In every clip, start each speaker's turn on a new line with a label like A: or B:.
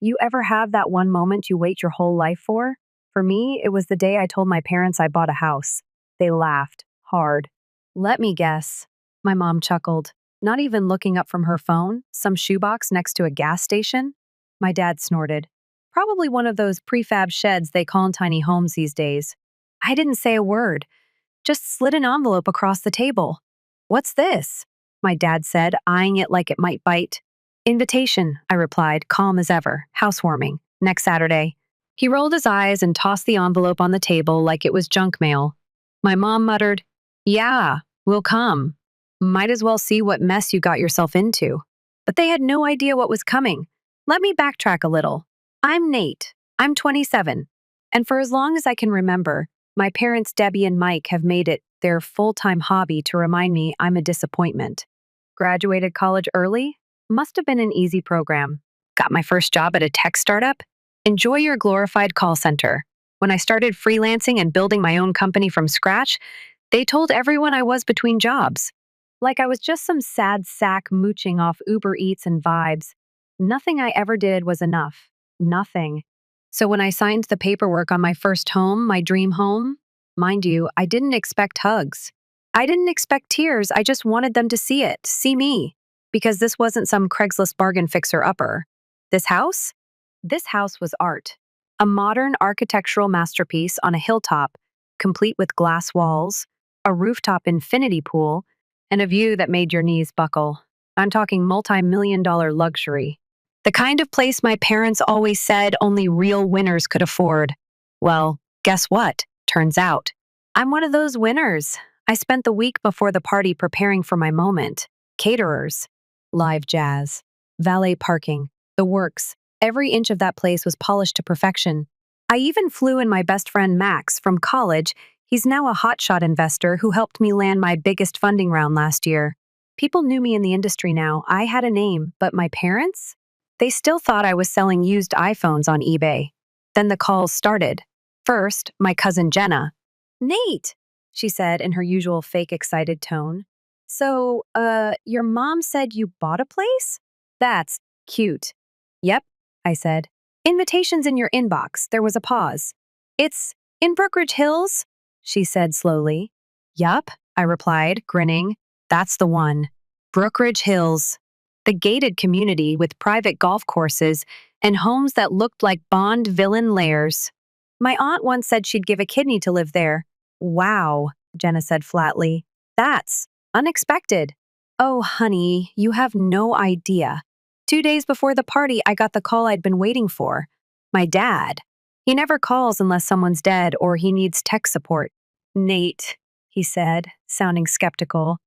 A: You ever have that one moment you wait your whole life for? For me, it was the day I told my parents I bought a house. They laughed hard. Let me guess. My mom chuckled, not even looking up from her phone, some shoebox next to a gas station. My dad snorted. Probably one of those prefab sheds they call in tiny homes these days. I didn't say a word, just slid an envelope across the table. What's this? My dad said, eyeing it like it might bite. Invitation, I replied, calm as ever. Housewarming. Next Saturday. He rolled his eyes and tossed the envelope on the table like it was junk mail. My mom muttered, Yeah, we'll come. Might as well see what mess you got yourself into. But they had no idea what was coming. Let me backtrack a little. I'm Nate. I'm 27. And for as long as I can remember, my parents, Debbie and Mike, have made it their full-time hobby to remind me I'm a disappointment. Graduated college early? Must have been an easy program. Got my first job at a tech startup? Enjoy your glorified call center. When I started freelancing and building my own company from scratch, they told everyone I was between jobs. Like I was just some sad sack mooching off Uber Eats and vibes. Nothing I ever did was enough. Nothing. So when I signed the paperwork on my first home, my dream home, mind you, I didn't expect hugs. I didn't expect tears, I just wanted them to see it, see me. Because this wasn't some Craigslist bargain fixer-upper. This house? This house was art. A modern architectural masterpiece on a hilltop, complete with glass walls, a rooftop infinity pool, and a view that made your knees buckle. I'm talking multi-million-dollar luxury. The kind of place my parents always said only real winners could afford. Well, guess what? Turns out. I'm one of those winners. I spent the week before the party preparing for my moment. Caterers. Live jazz. Valet parking. The works. Every inch of that place was polished to perfection. I even flew in my best friend Max from college. He's now a hotshot investor who helped me land my biggest funding round last year. People knew me in the industry now. I had a name, but my parents? They still thought I was selling used iPhones on eBay. Then the calls started. First, my cousin Jenna. Nate, she said in her usual fake excited tone. So, your mom said you bought a place? That's cute. Yep, I said. Invitation's in your inbox. There was a pause. It's in Brookridge Hills? She said slowly. Yup, I replied, grinning. That's the one. Brookridge Hills. The gated community with private golf courses and homes that looked like Bond villain lairs. My aunt once said she'd give a kidney to live there. Wow, Jenna said flatly. That's unexpected. Oh, honey, you have no idea. 2 days before the party, I got the call I'd been waiting for. My dad. He never calls unless someone's dead or he needs tech support. Nate, he said, sounding skeptical.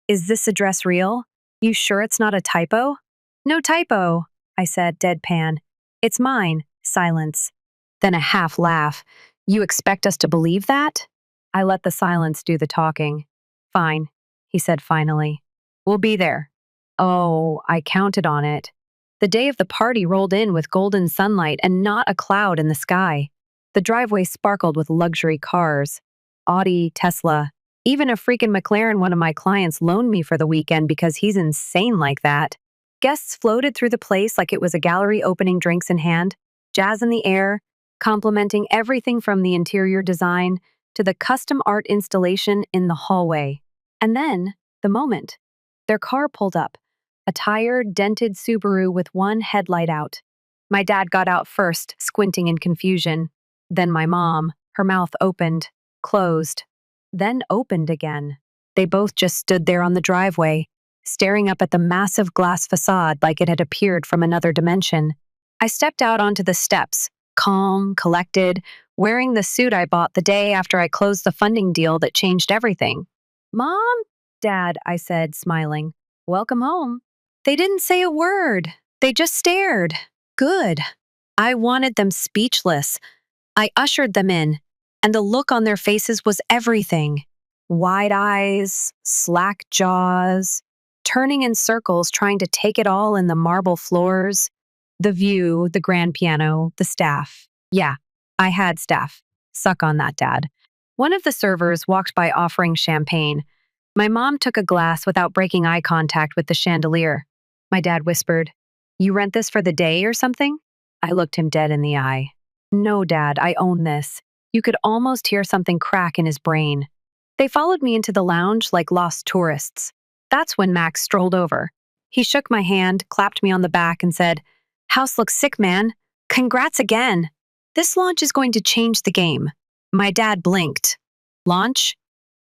A: Is this address real? You sure it's not a typo? No typo, I said, deadpan. It's mine. Silence. Then a half laugh. You expect us to believe that? I let the silence do the talking. Fine, he said finally. We'll be there. Oh, I counted on it. The day of the party rolled in with golden sunlight and not a cloud in the sky. The driveway sparkled with luxury cars. Audi, Tesla, even a freaking McLaren one of my clients loaned me for the weekend because he's insane like that. Guests floated through the place like it was a gallery opening drinks in hand, jazz in the air, complimenting everything from the interior design to the custom art installation in the hallway. And then, the moment. Their car pulled up, a tired, dented Subaru with one headlight out. My dad got out first, squinting in confusion. Then my mom, her mouth opened, closed, then opened again. They both just stood there on the driveway, staring up at the massive glass facade like it had appeared from another dimension. I stepped out onto the steps, calm, collected, wearing the suit I bought the day after I closed the funding deal that changed everything. Mom? Dad, I said, smiling. Welcome home. They didn't say a word. They just stared. Good. I wanted them speechless. I ushered them in, and the look on their faces was everything. Wide eyes, slack jaws, turning in circles trying to take it all in the marble floors, the view, the grand piano, the staff. Yeah, I had staff. Suck on that, Dad. One of the servers walked by offering champagne. My mom took a glass without breaking eye contact with the chandelier. My dad whispered, You rent this for the day or something? I looked him dead in the eye. No, Dad, I own this. You could almost hear something crack in his brain. They followed me into the lounge like lost tourists. That's when Max strolled over. He shook my hand, clapped me on the back, and said, "House looks sick, man. Congrats again. This launch is going to change the game." My dad blinked. "Launch?"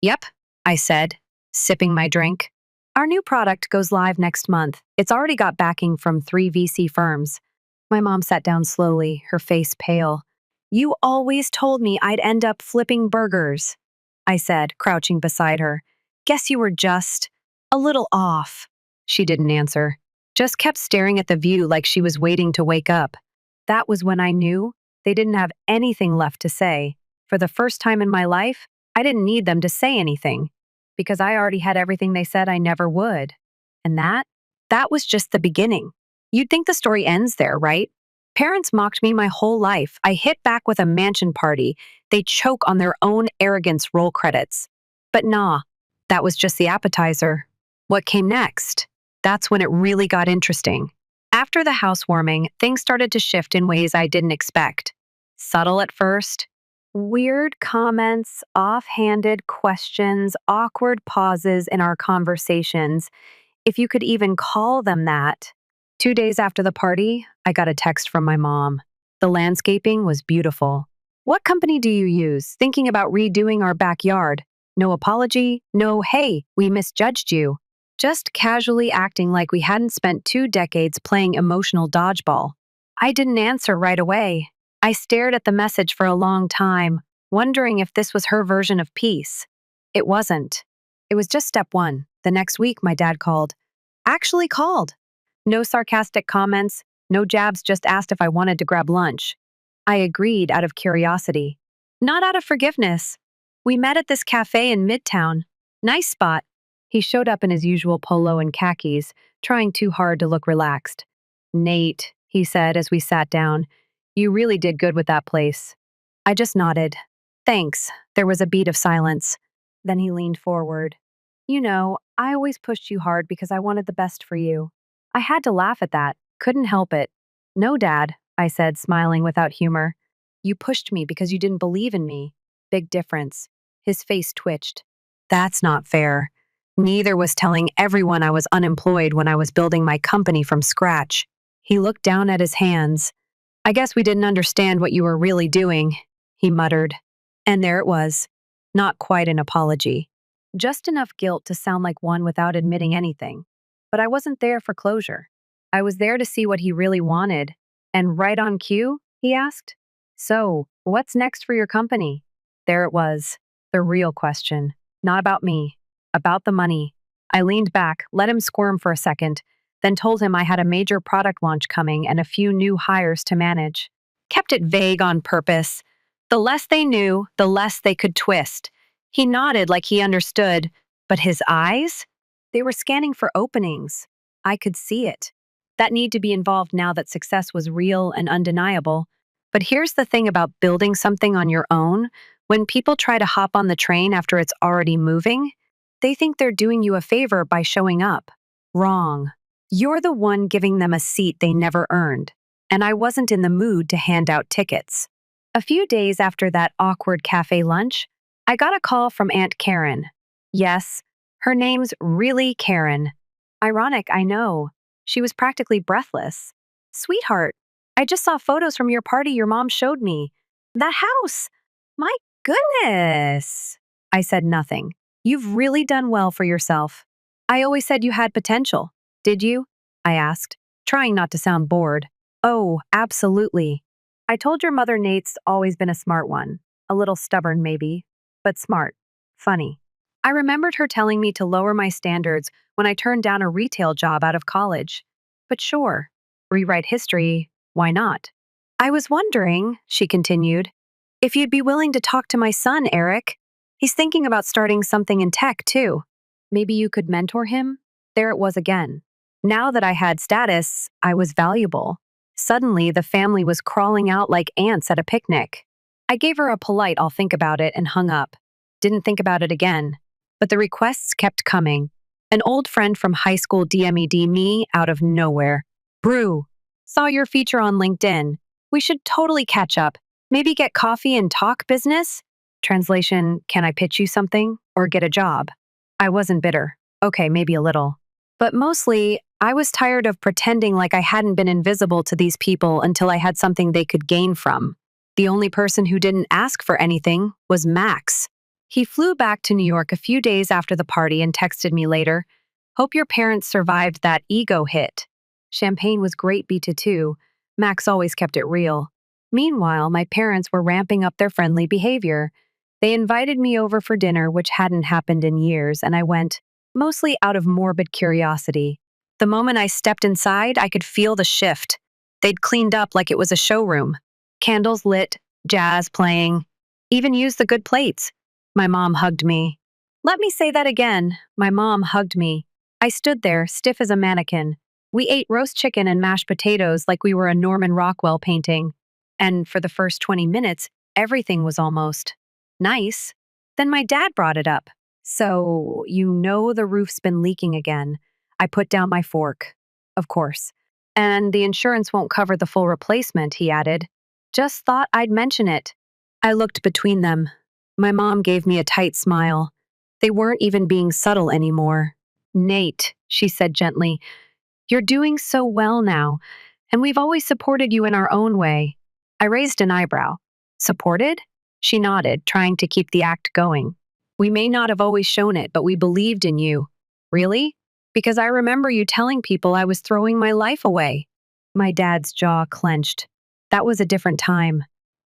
A: "Yep," I said, sipping my drink. "Our new product goes live next month. It's already got backing from 3 VC firms." My mom sat down slowly, her face pale. "You always told me I'd end up flipping burgers," I said, crouching beside her. "Guess you were just a little off." She didn't answer, just kept staring at the view like she was waiting to wake up. That was when I knew they didn't have anything left to say. For the first time in my life, I didn't need them to say anything, because I already had everything they said I never would. And that was just the beginning. You'd think the story ends there, right? Parents mocked me my whole life. I hit back with a mansion party. They choke on their own arrogance roll credits. But nah, that was just the appetizer. What came next? That's when it really got interesting. After the housewarming, things started to shift in ways I didn't expect. Subtle at first. Weird comments, offhanded questions, awkward pauses in our conversations, if you could even call them that. 2 days after the party, I got a text from my mom. The landscaping was beautiful. "What company do you use? Thinking about redoing our backyard." No apology, no, "Hey, we misjudged you." Just casually acting like we hadn't spent 2 decades playing emotional dodgeball. I didn't answer right away. I stared at the message for a long time, wondering if this was her version of peace. It wasn't. It was just step one. The next week, my dad called. Actually called. No sarcastic comments, no jabs, just asked if I wanted to grab lunch. I agreed out of curiosity, not out of forgiveness. We met at this cafe in Midtown. Nice spot. He showed up in his usual polo and khakis, trying too hard to look relaxed. "Nate," he said as we sat down, "you really did good with that place." I just nodded. "Thanks." There was a beat of silence. Then he leaned forward. "You know, I always pushed you hard because I wanted the best for you." I had to laugh at that. Couldn't help it. "No, Dad," I said, smiling without humor. "You pushed me because you didn't believe in me." Big difference. His face twitched. "That's not fair. Neither was telling everyone I was unemployed when I was building my company from scratch." He looked down at his hands. "I guess we didn't understand what you were really doing," he muttered. And there it was. Not quite an apology. Just enough guilt to sound like one without admitting anything. But I wasn't there for closure. I was there to see what he really wanted. And right on cue, he asked, "So, what's next for your company?" There it was. The real question. Not about me. About the money. I leaned back, let him squirm for a second, then told him I had a major product launch coming and a few new hires to manage. Kept it vague on purpose. The less they knew, the less they could twist. He nodded like he understood, but his eyes? They were scanning for openings. I could see it. That need to be involved now that success was real and undeniable. But here's the thing about building something on your own. When people try to hop on the train after it's already moving, they think they're doing you a favor by showing up. Wrong. You're the one giving them a seat they never earned. And I wasn't in the mood to hand out tickets. A few days after that awkward cafe lunch, I got a call from Aunt Karen. Yes, her name's really Karen. Ironic, I know. She was practically breathless. "Sweetheart, I just saw photos from your party your mom showed me. That house! My goodness!" I said nothing. "You've really done well for yourself." "I always said you had potential. Did you?" I asked, trying not to sound bored. "Oh, absolutely. I told your mother Nate's always been a smart one. A little stubborn, maybe, but smart. Funny." I remembered her telling me to lower my standards when I turned down a retail job out of college. But sure, rewrite history, why not? "I was wondering," she continued, "if you'd be willing to talk to my son, Eric. He's thinking about starting something in tech, too. Maybe you could mentor him?" There it was again. Now that I had status, I was valuable. Suddenly, the family was crawling out like ants at a picnic. I gave her a polite "I'll think about it" and hung up. Didn't think about it again. But the requests kept coming. An old friend from high school DM'd me out of nowhere. "Brew, saw your feature on LinkedIn. We should totally catch up. Maybe get coffee and talk business? Translation, can I pitch you something? Or get a job? I wasn't bitter. Okay, maybe a little. But mostly, I was tired of pretending like I hadn't been invisible to these people until I had something they could gain from. The only person who didn't ask for anything was Max. He flew back to New York a few days after the party and texted me later, "Hope your parents survived that ego hit." Champagne was great B2 Max always kept it real. Meanwhile, my parents were ramping up their friendly behavior. They invited me over for dinner, which hadn't happened in years, and I went, mostly out of morbid curiosity. The moment I stepped inside, I could feel the shift. They'd cleaned up like it was a showroom. Candles lit, jazz playing, even used the good plates. My mom hugged me. Let me say that again. My mom hugged me. I stood there, stiff as a mannequin. We ate roast chicken and mashed potatoes like we were a Norman Rockwell painting. And for the first 20 minutes, everything was almost nice. Then my dad brought it up. "So, you know the roof's been leaking again." I put down my fork. Of course. "And the insurance won't cover the full replacement," he added. "Just thought I'd mention it." I looked between them. My mom gave me a tight smile. They weren't even being subtle anymore. "Nate," she said gently, "you're doing so well now, and we've always supported you in our own way." I raised an eyebrow. "Supported?" She nodded, trying to keep the act going. "We may not have always shown it, but we believed in you." "Really?" "Because I remember you telling people I was throwing my life away." My dad's jaw clenched. "That was a different time."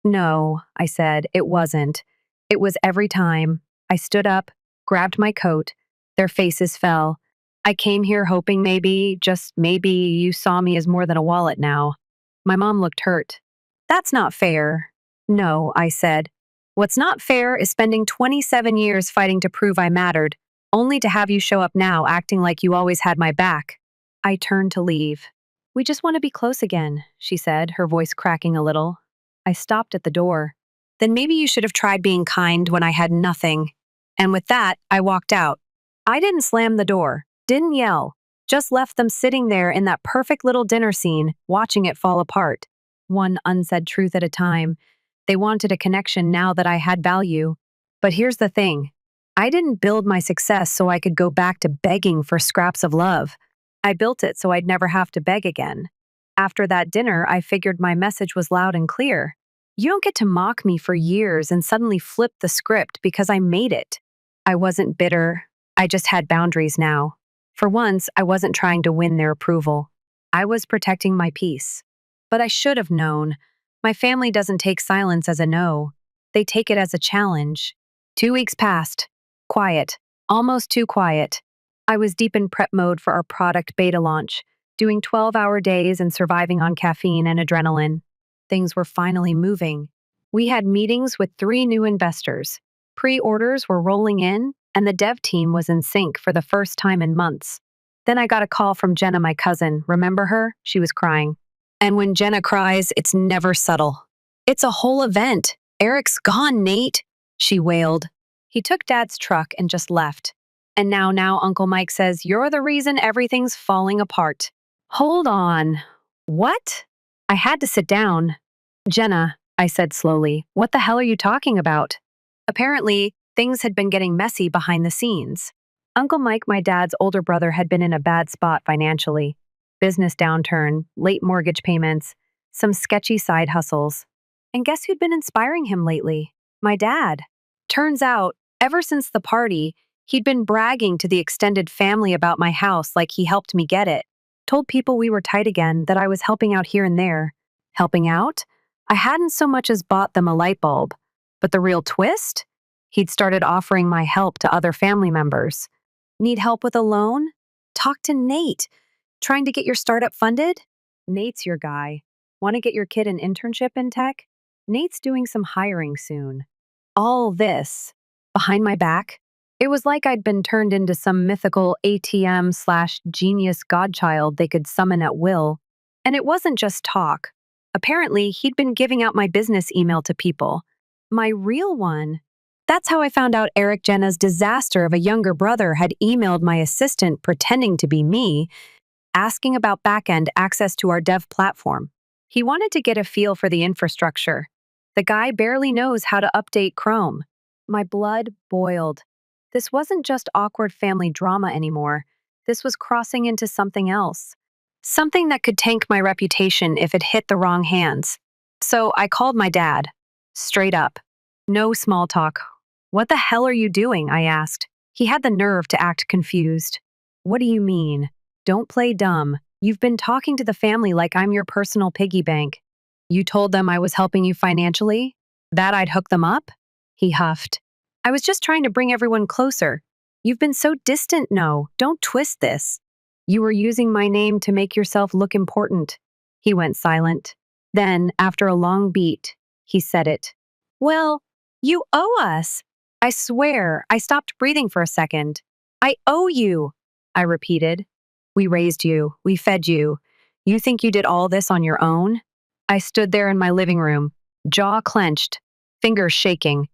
A: "No," I said, "it wasn't. It was every time." I stood up, grabbed my coat. Their faces fell. "I came here hoping maybe, just maybe, you saw me as more than a wallet now." My mom looked hurt. "That's not fair." "No," I said. "What's not fair is spending 27 years fighting to prove I mattered, only to have you show up now acting like you always had my back." I turned to leave. "We just want to be close again," she said, her voice cracking a little. I stopped at the door. "Then maybe you should have tried being kind when I had nothing." And with that, I walked out. I didn't slam the door, didn't yell, just left them sitting there in that perfect little dinner scene, watching it fall apart. One unsaid truth at a time. They wanted a connection now that I had value. But here's the thing. I didn't build my success so I could go back to begging for scraps of love. I built it so I'd never have to beg again. After that dinner, I figured my message was loud and clear. You don't get to mock me for years and suddenly flip the script because I made it. I wasn't bitter. I just had boundaries now. For once, I wasn't trying to win their approval. I was protecting my peace. But I should have known. My family doesn't take silence as a no. They take it as a challenge. 2 weeks passed. Quiet. Almost too quiet. I was deep in prep mode for our product beta launch, doing 12-hour days and surviving on caffeine and adrenaline. Things were finally moving. We had meetings with 3 new investors. Pre-orders were rolling in, and the dev team was in sync for the first time in months. Then I got a call from Jenna, my cousin. Remember her? She was crying. And when Jenna cries, it's never subtle. "It's a whole event. Eric's gone, Nate," she wailed. "He took Dad's truck and just left. And now Uncle Mike says you're the reason everything's falling apart." Hold on. What? I had to sit down. "Jenna," I said slowly, "what the hell are you talking about?" Apparently, things had been getting messy behind the scenes. Uncle Mike, my dad's older brother, had been in a bad spot financially. Business downturn, late mortgage payments, some sketchy side hustles. And guess who'd been inspiring him lately? My dad. Turns out, ever since the party, he'd been bragging to the extended family about my house like he helped me get it. Told people we were tight again, that I was helping out here and there. Helping out? I hadn't so much as bought them a light bulb. But the real twist? He'd started offering my help to other family members. Need help with a loan? Talk to Nate. Trying to get your startup funded? Nate's your guy. Want to get your kid an internship in tech? Nate's doing some hiring soon. All this, behind my back, it was like I'd been turned into some mythical ATM/genius godchild they could summon at will. And it wasn't just talk. Apparently, he'd been giving out my business email to people. My real one. That's how I found out Eric Jenna's disaster of a younger brother had emailed my assistant pretending to be me, asking about back-end access to our dev platform. He wanted to get a feel for the infrastructure. The guy barely knows how to update Chrome. My blood boiled. This wasn't just awkward family drama anymore. This was crossing into something else. Something that could tank my reputation if it hit the wrong hands. So I called my dad. Straight up. No small talk. "What the hell are you doing?" I asked. He had the nerve to act confused. "What do you mean? Don't play dumb. You've been talking to the family like I'm your personal piggy bank. You told them I was helping you financially? That I'd hook them up?" He huffed. "I was just trying to bring everyone closer. You've been so distant. No, don't twist this. You were using my name to make yourself look important." He went silent. Then, after a long beat, he said it. "Well, you owe us." I swear, I stopped breathing for a second. "I owe you," I repeated. "We raised you. We fed you. You think you did all this on your own?" I stood there in my living room, jaw clenched, fingers shaking.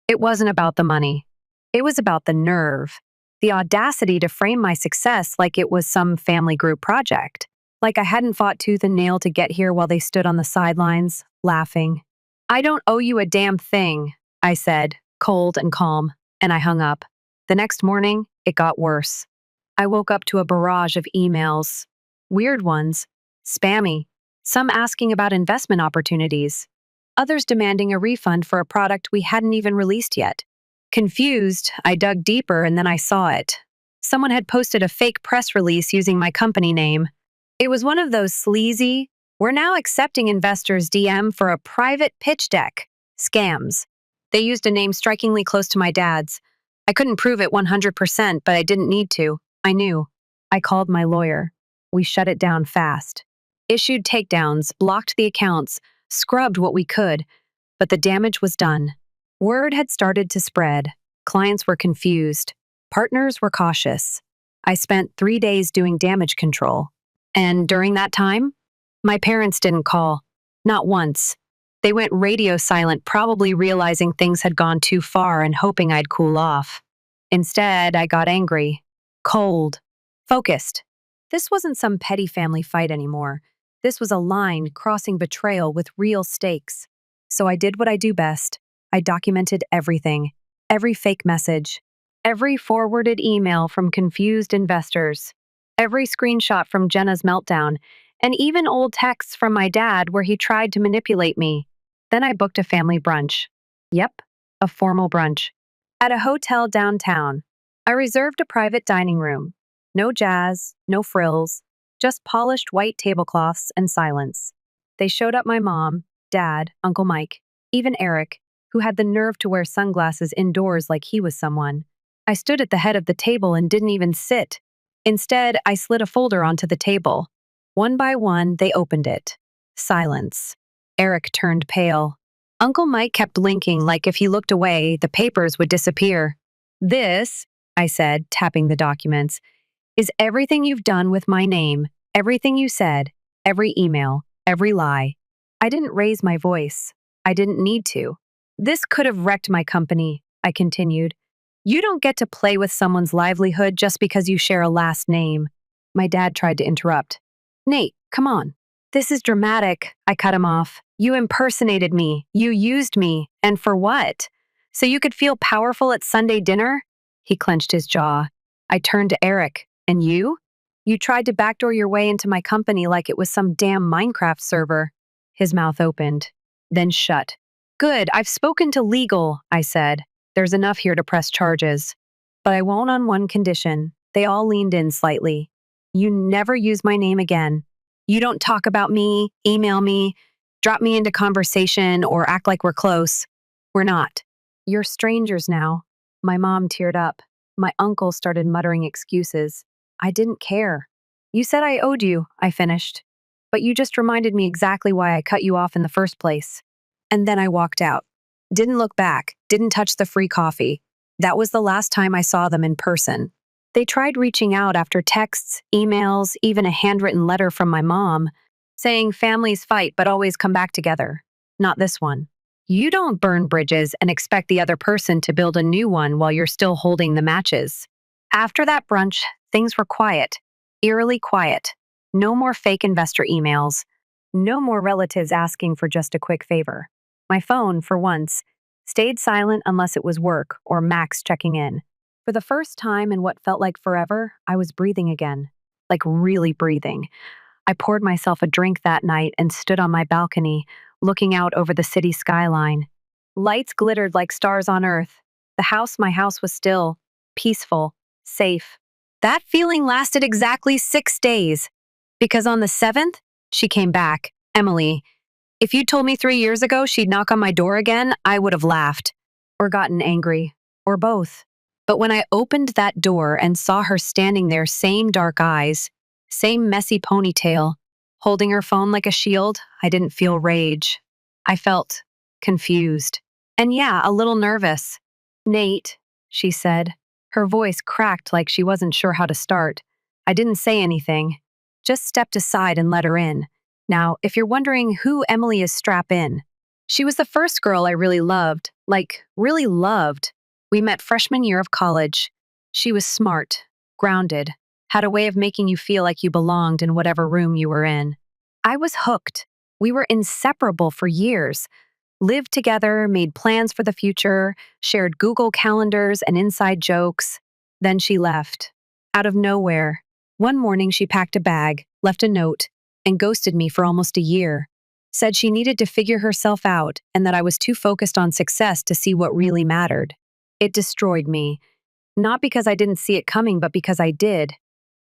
A: It wasn't about the money. It was about the nerve, the audacity to frame my success like it was some family group project. Like I hadn't fought tooth and nail to get here while they stood on the sidelines, laughing. "I don't owe you a damn thing," I said, cold and calm, and I hung up. The next morning, it got worse. I woke up to a barrage of emails. Weird ones, spammy, some asking about investment opportunities, others demanding a refund for a product we hadn't even released yet. Confused, I dug deeper and then I saw it. Someone had posted a fake press release using my company name. It was one of those sleazy, "We're now accepting investors' DM for a private pitch deck" scams. They used a name strikingly close to my dad's. I couldn't prove it 100%, but I didn't need to. I knew. I called my lawyer. We shut it down fast. Issued takedowns, blocked the accounts, scrubbed what we could, but the damage was done. Word had started to spread. Clients were confused. Partners were cautious. I spent 3 days doing damage control. And during that time, my parents didn't call. Not once. They went radio silent, probably realizing things had gone too far and hoping I'd cool off. Instead, I got angry, cold, focused. This wasn't some petty family fight anymore. This was a line crossing betrayal with real stakes. So I did what I do best. I documented everything, every fake message, every forwarded email from confused investors, every screenshot from Jenna's meltdown, and even old texts from my dad where he tried to manipulate me. Then I booked a family brunch. Yep, a formal brunch. At a hotel downtown. I reserved a private dining room. No jazz, no frills, just polished white tablecloths and silence. They showed up my mom, dad, Uncle Mike, even Eric, who had the nerve to wear sunglasses indoors like he was someone. I stood at the head of the table and didn't even sit. Instead, I slid a folder onto the table. One by one, they opened it. Silence. Eric turned pale. Uncle Mike kept blinking like if he looked away, the papers would disappear. "This," I said, tapping the documents, "is everything you've done with my name, everything you said, every email, every lie." I didn't raise my voice. I didn't need to. "This could have wrecked my company," I continued. "You don't get to play with someone's livelihood just because you share a last name." My dad tried to interrupt. "Nate, come on. This is dramatic," I cut him off. "You impersonated me. You used me. And for what? So you could feel powerful at Sunday dinner?" He clenched his jaw. I turned to Eric. "And you? You tried to backdoor your way into my company like it was some damn Minecraft server." His mouth opened, then shut. "Good, I've spoken to legal," I said. "There's enough here to press charges. But I won't on one condition." They all leaned in slightly. "You never use my name again. You don't talk about me, email me, drop me into conversation, or act like we're close. We're not. You're strangers now." My mom teared up. My uncle started muttering excuses. I didn't care. "You said I owed you," I finished. "But you just reminded me exactly why I cut you off in the first place." And then I walked out. Didn't look back, didn't touch the free coffee. That was the last time I saw them in person. They tried reaching out after texts, emails, even a handwritten letter from my mom, saying families fight but always come back together. Not this one. You don't burn bridges and expect the other person to build a new one while you're still holding the matches. After that brunch, things were quiet, eerily quiet. No more fake investor emails. No more relatives asking for just a quick favor. My phone, for once, stayed silent unless it was work or Max checking in. For the first time in what felt like forever, I was breathing again. Like really breathing. I poured myself a drink that night and stood on my balcony, looking out over the city skyline. Lights glittered like stars on earth. My house was still, peaceful, safe. That feeling lasted exactly 6 days. Because on the seventh, she came back. Emily. If you'd told me 3 years ago she'd knock on my door again, I would have laughed. Or gotten angry. Or both. But when I opened that door and saw her standing there, same dark eyes, same messy ponytail, holding her phone like a shield, I didn't feel rage. I felt confused. And yeah, a little nervous. Nate, she said. Her voice cracked like she wasn't sure how to start. I didn't say anything, just stepped aside and let her in. Now, if you're wondering who Emily is, strap in. She was the first girl I really loved, like, really loved. We met freshman year of college. She was smart, grounded, had a way of making you feel like you belonged in whatever room you were in. I was hooked. We were inseparable for years. Lived together, made plans for the future, shared Google calendars and inside jokes. Then she left. Out of nowhere. One morning she packed a bag, left a note, and ghosted me for almost a year. Said she needed to figure herself out and that I was too focused on success to see what really mattered. It destroyed me. Not because I didn't see it coming, but because I did.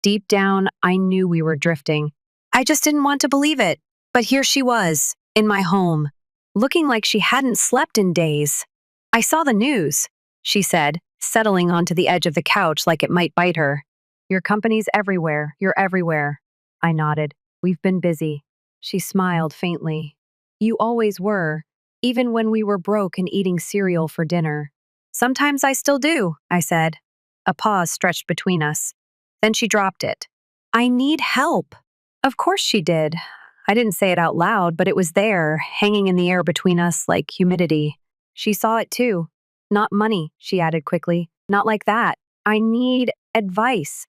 A: Deep down, I knew we were drifting. I just didn't want to believe it. But here she was, in my home, looking like she hadn't slept in days. I saw the news, she said, settling onto the edge of the couch like it might bite her. Your company's everywhere. You're everywhere. I nodded. We've been busy. She smiled faintly. You always were, even when we were broke and eating cereal for dinner. Sometimes I still do, I said. A pause stretched between us. Then she dropped it. I need help. Of course she did. I didn't say it out loud, but it was there, hanging in the air between us like humidity. She saw it too. Not money, she added quickly. Not like that. I need advice.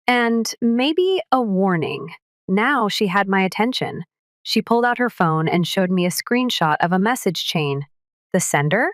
A: And maybe a warning. Now she had my attention. She pulled out her phone and showed me a screenshot of a message chain. The sender?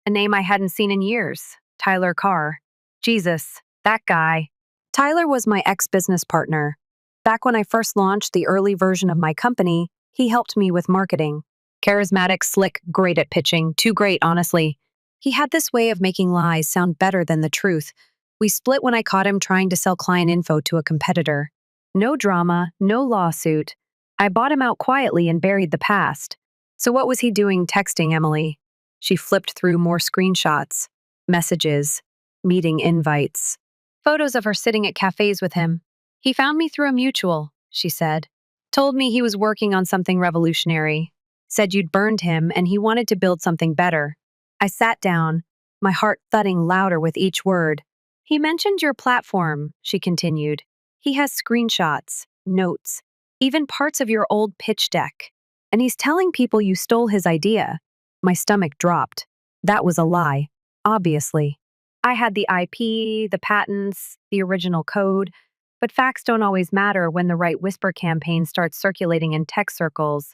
A: A name I hadn't seen in years. Tyler Carr. Jesus, that guy. Tyler was my ex-business partner. Back when I first launched the early version of my company, he helped me with marketing. Charismatic, slick, great at pitching. Too great, honestly. He had this way of making lies sound better than the truth. We split when I caught him trying to sell client info to a competitor. No drama, no lawsuit. I bought him out quietly and buried the past. So what was he doing texting Emily? She flipped through more screenshots, messages, meeting invites, photos of her sitting at cafes with him. He found me through a mutual, she said. Told me he was working on something revolutionary. Said you'd burned him and he wanted to build something better. I sat down, my heart thudding louder with each word. He mentioned your platform, she continued. He has screenshots, notes, even parts of your old pitch deck. And he's telling people you stole his idea. My stomach dropped. That was a lie, obviously. I had the IP, the patents, the original code, but facts don't always matter when the right whisper campaign starts circulating in tech circles.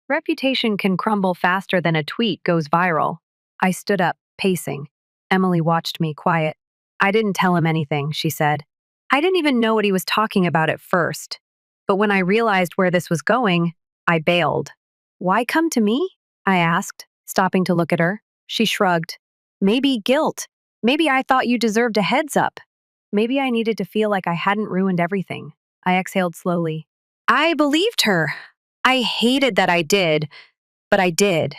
A: Reputation can crumble faster than a tweet goes viral. I stood up, pacing. Emily watched me, quiet. I didn't tell him anything, she said. I didn't even know what he was talking about at first. But when I realized where this was going, I bailed. Why come to me? I asked, stopping to look at her. She shrugged. Maybe guilt. Maybe I thought you deserved a heads up. Maybe I needed to feel like I hadn't ruined everything. I exhaled slowly. I believed her. I hated that I did, but I did.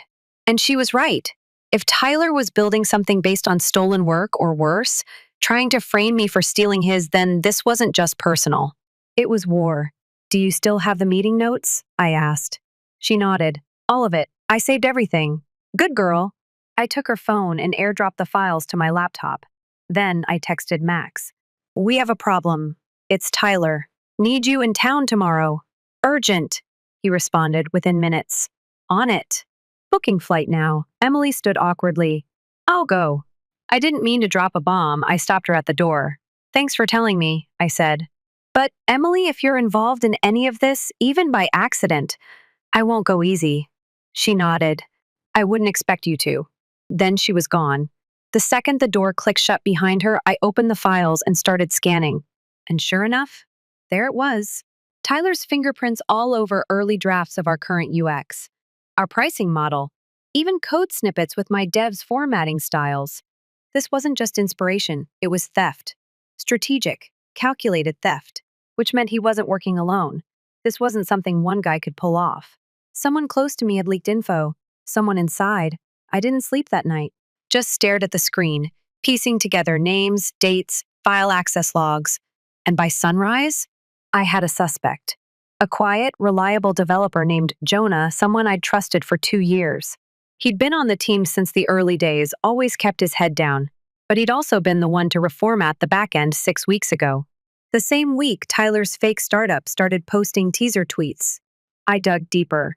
A: And she was right. If Tyler was building something based on stolen work or worse, trying to frame me for stealing his, then this wasn't just personal. It was war. Do you still have the meeting notes? I asked. She nodded. All of it. I saved everything. Good girl. I took her phone and airdropped the files to my laptop. Then I texted Max. We have a problem. It's Tyler. Need you in town tomorrow. Urgent, he responded within minutes. On it. Booking flight now. Emily stood awkwardly. I'll go. I didn't mean to drop a bomb. I stopped her at the door. Thanks for telling me, I said. But Emily, if you're involved in any of this, even by accident, I won't go easy. She nodded. I wouldn't expect you to. Then she was gone. The second the door clicked shut behind her, I opened the files and started scanning. And sure enough, there it was. Tyler's fingerprints all over early drafts of our current UX, our pricing model, even code snippets with my dev's formatting styles. This wasn't just inspiration, it was theft. Strategic, calculated theft, which meant he wasn't working alone. This wasn't something one guy could pull off. Someone close to me had leaked info. Someone inside. I didn't sleep that night. Just stared at the screen, piecing together names, dates, file access logs. And by sunrise, I had a suspect. A quiet, reliable developer named Jonah, someone I'd trusted for 2 years. He'd been on the team since the early days, always kept his head down. But he'd also been the one to reformat the backend 6 weeks ago. The same week, Tyler's fake startup started posting teaser tweets. I dug deeper.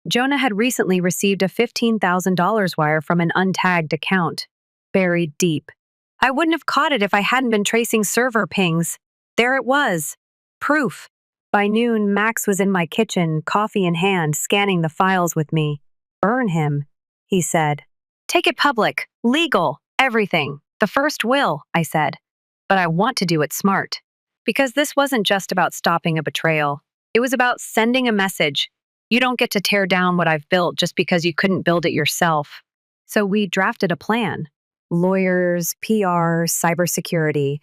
A: Jonah had recently received a $15,000 wire from an untagged account. Buried deep. I wouldn't have caught it if I hadn't been tracing server pings. There it was. Proof. By noon, Max was in my kitchen, coffee in hand, scanning the files with me. Burn him, he said. Take it public, legal, everything. The first will, I said. But I want to do it smart. Because this wasn't just about stopping a betrayal. It was about sending a message. You don't get to tear down what I've built just because you couldn't build it yourself. So we drafted a plan. Lawyers, PR, cybersecurity.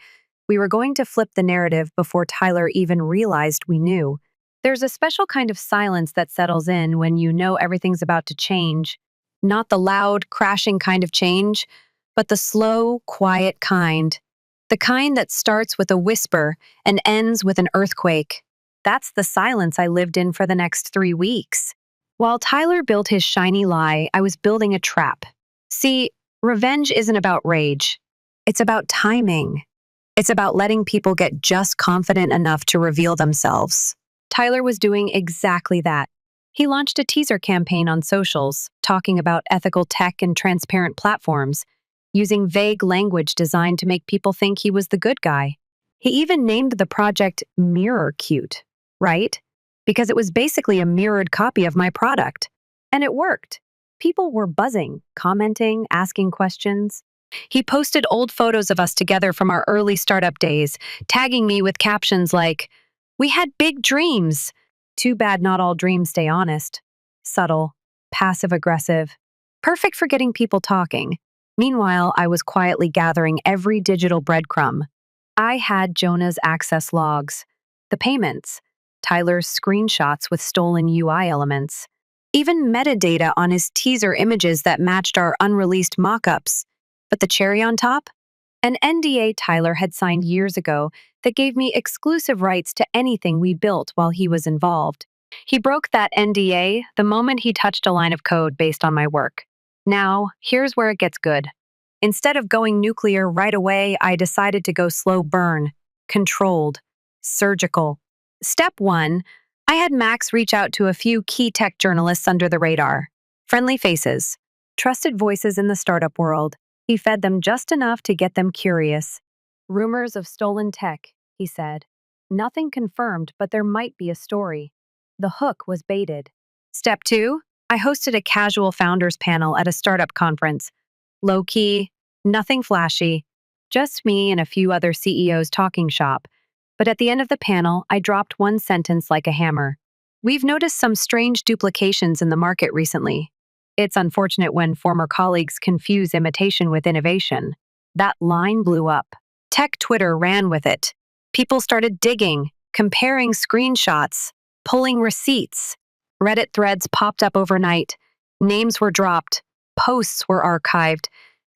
A: We were going to flip the narrative before Tyler even realized we knew. There's a special kind of silence that settles in when you know everything's about to change. Not the loud, crashing kind of change, but the slow, quiet kind. The kind that starts with a whisper and ends with an earthquake. That's the silence I lived in for the next 3 weeks. While Tyler built his shiny lie, I was building a trap. See, revenge isn't about rage. It's about timing. It's about letting people get just confident enough to reveal themselves. Tyler was doing exactly that. He launched a teaser campaign on socials, talking about ethical tech and transparent platforms, using vague language designed to make people think he was the good guy. He even named the project Mirror Cute, right? Because it was basically a mirrored copy of my product. And it worked. People were buzzing, commenting, asking questions. He posted old photos of us together from our early startup days, tagging me with captions like, "We had big dreams. Too bad not all dreams stay honest." Subtle, passive-aggressive. Perfect for getting people talking. Meanwhile, I was quietly gathering every digital breadcrumb. I had Jonah's access logs, the payments, Tyler's screenshots with stolen UI elements, even metadata on his teaser images that matched our unreleased mock-ups. But the cherry on top? An NDA Tyler had signed years ago that gave me exclusive rights to anything we built while he was involved. He broke that NDA the moment he touched a line of code based on my work. Now, here's where it gets good. Instead of going nuclear right away, I decided to go slow burn, controlled, surgical. Step 1, I had Max reach out to a few key tech journalists under the radar. Friendly faces, trusted voices in the startup world. He fed them just enough to get them curious. Rumors of stolen tech, he said. Nothing confirmed, but there might be a story. The hook was baited. Step 2, I hosted a casual founders panel at a startup conference. Low-key, nothing flashy, just me and a few other CEOs talking shop. But at the end of the panel, I dropped one sentence like a hammer. We've noticed some strange duplications in the market recently. It's unfortunate when former colleagues confuse imitation with innovation. That line blew up. Tech Twitter ran with it. People started digging, comparing screenshots, pulling receipts. Reddit threads popped up overnight. Names were dropped. Posts were archived.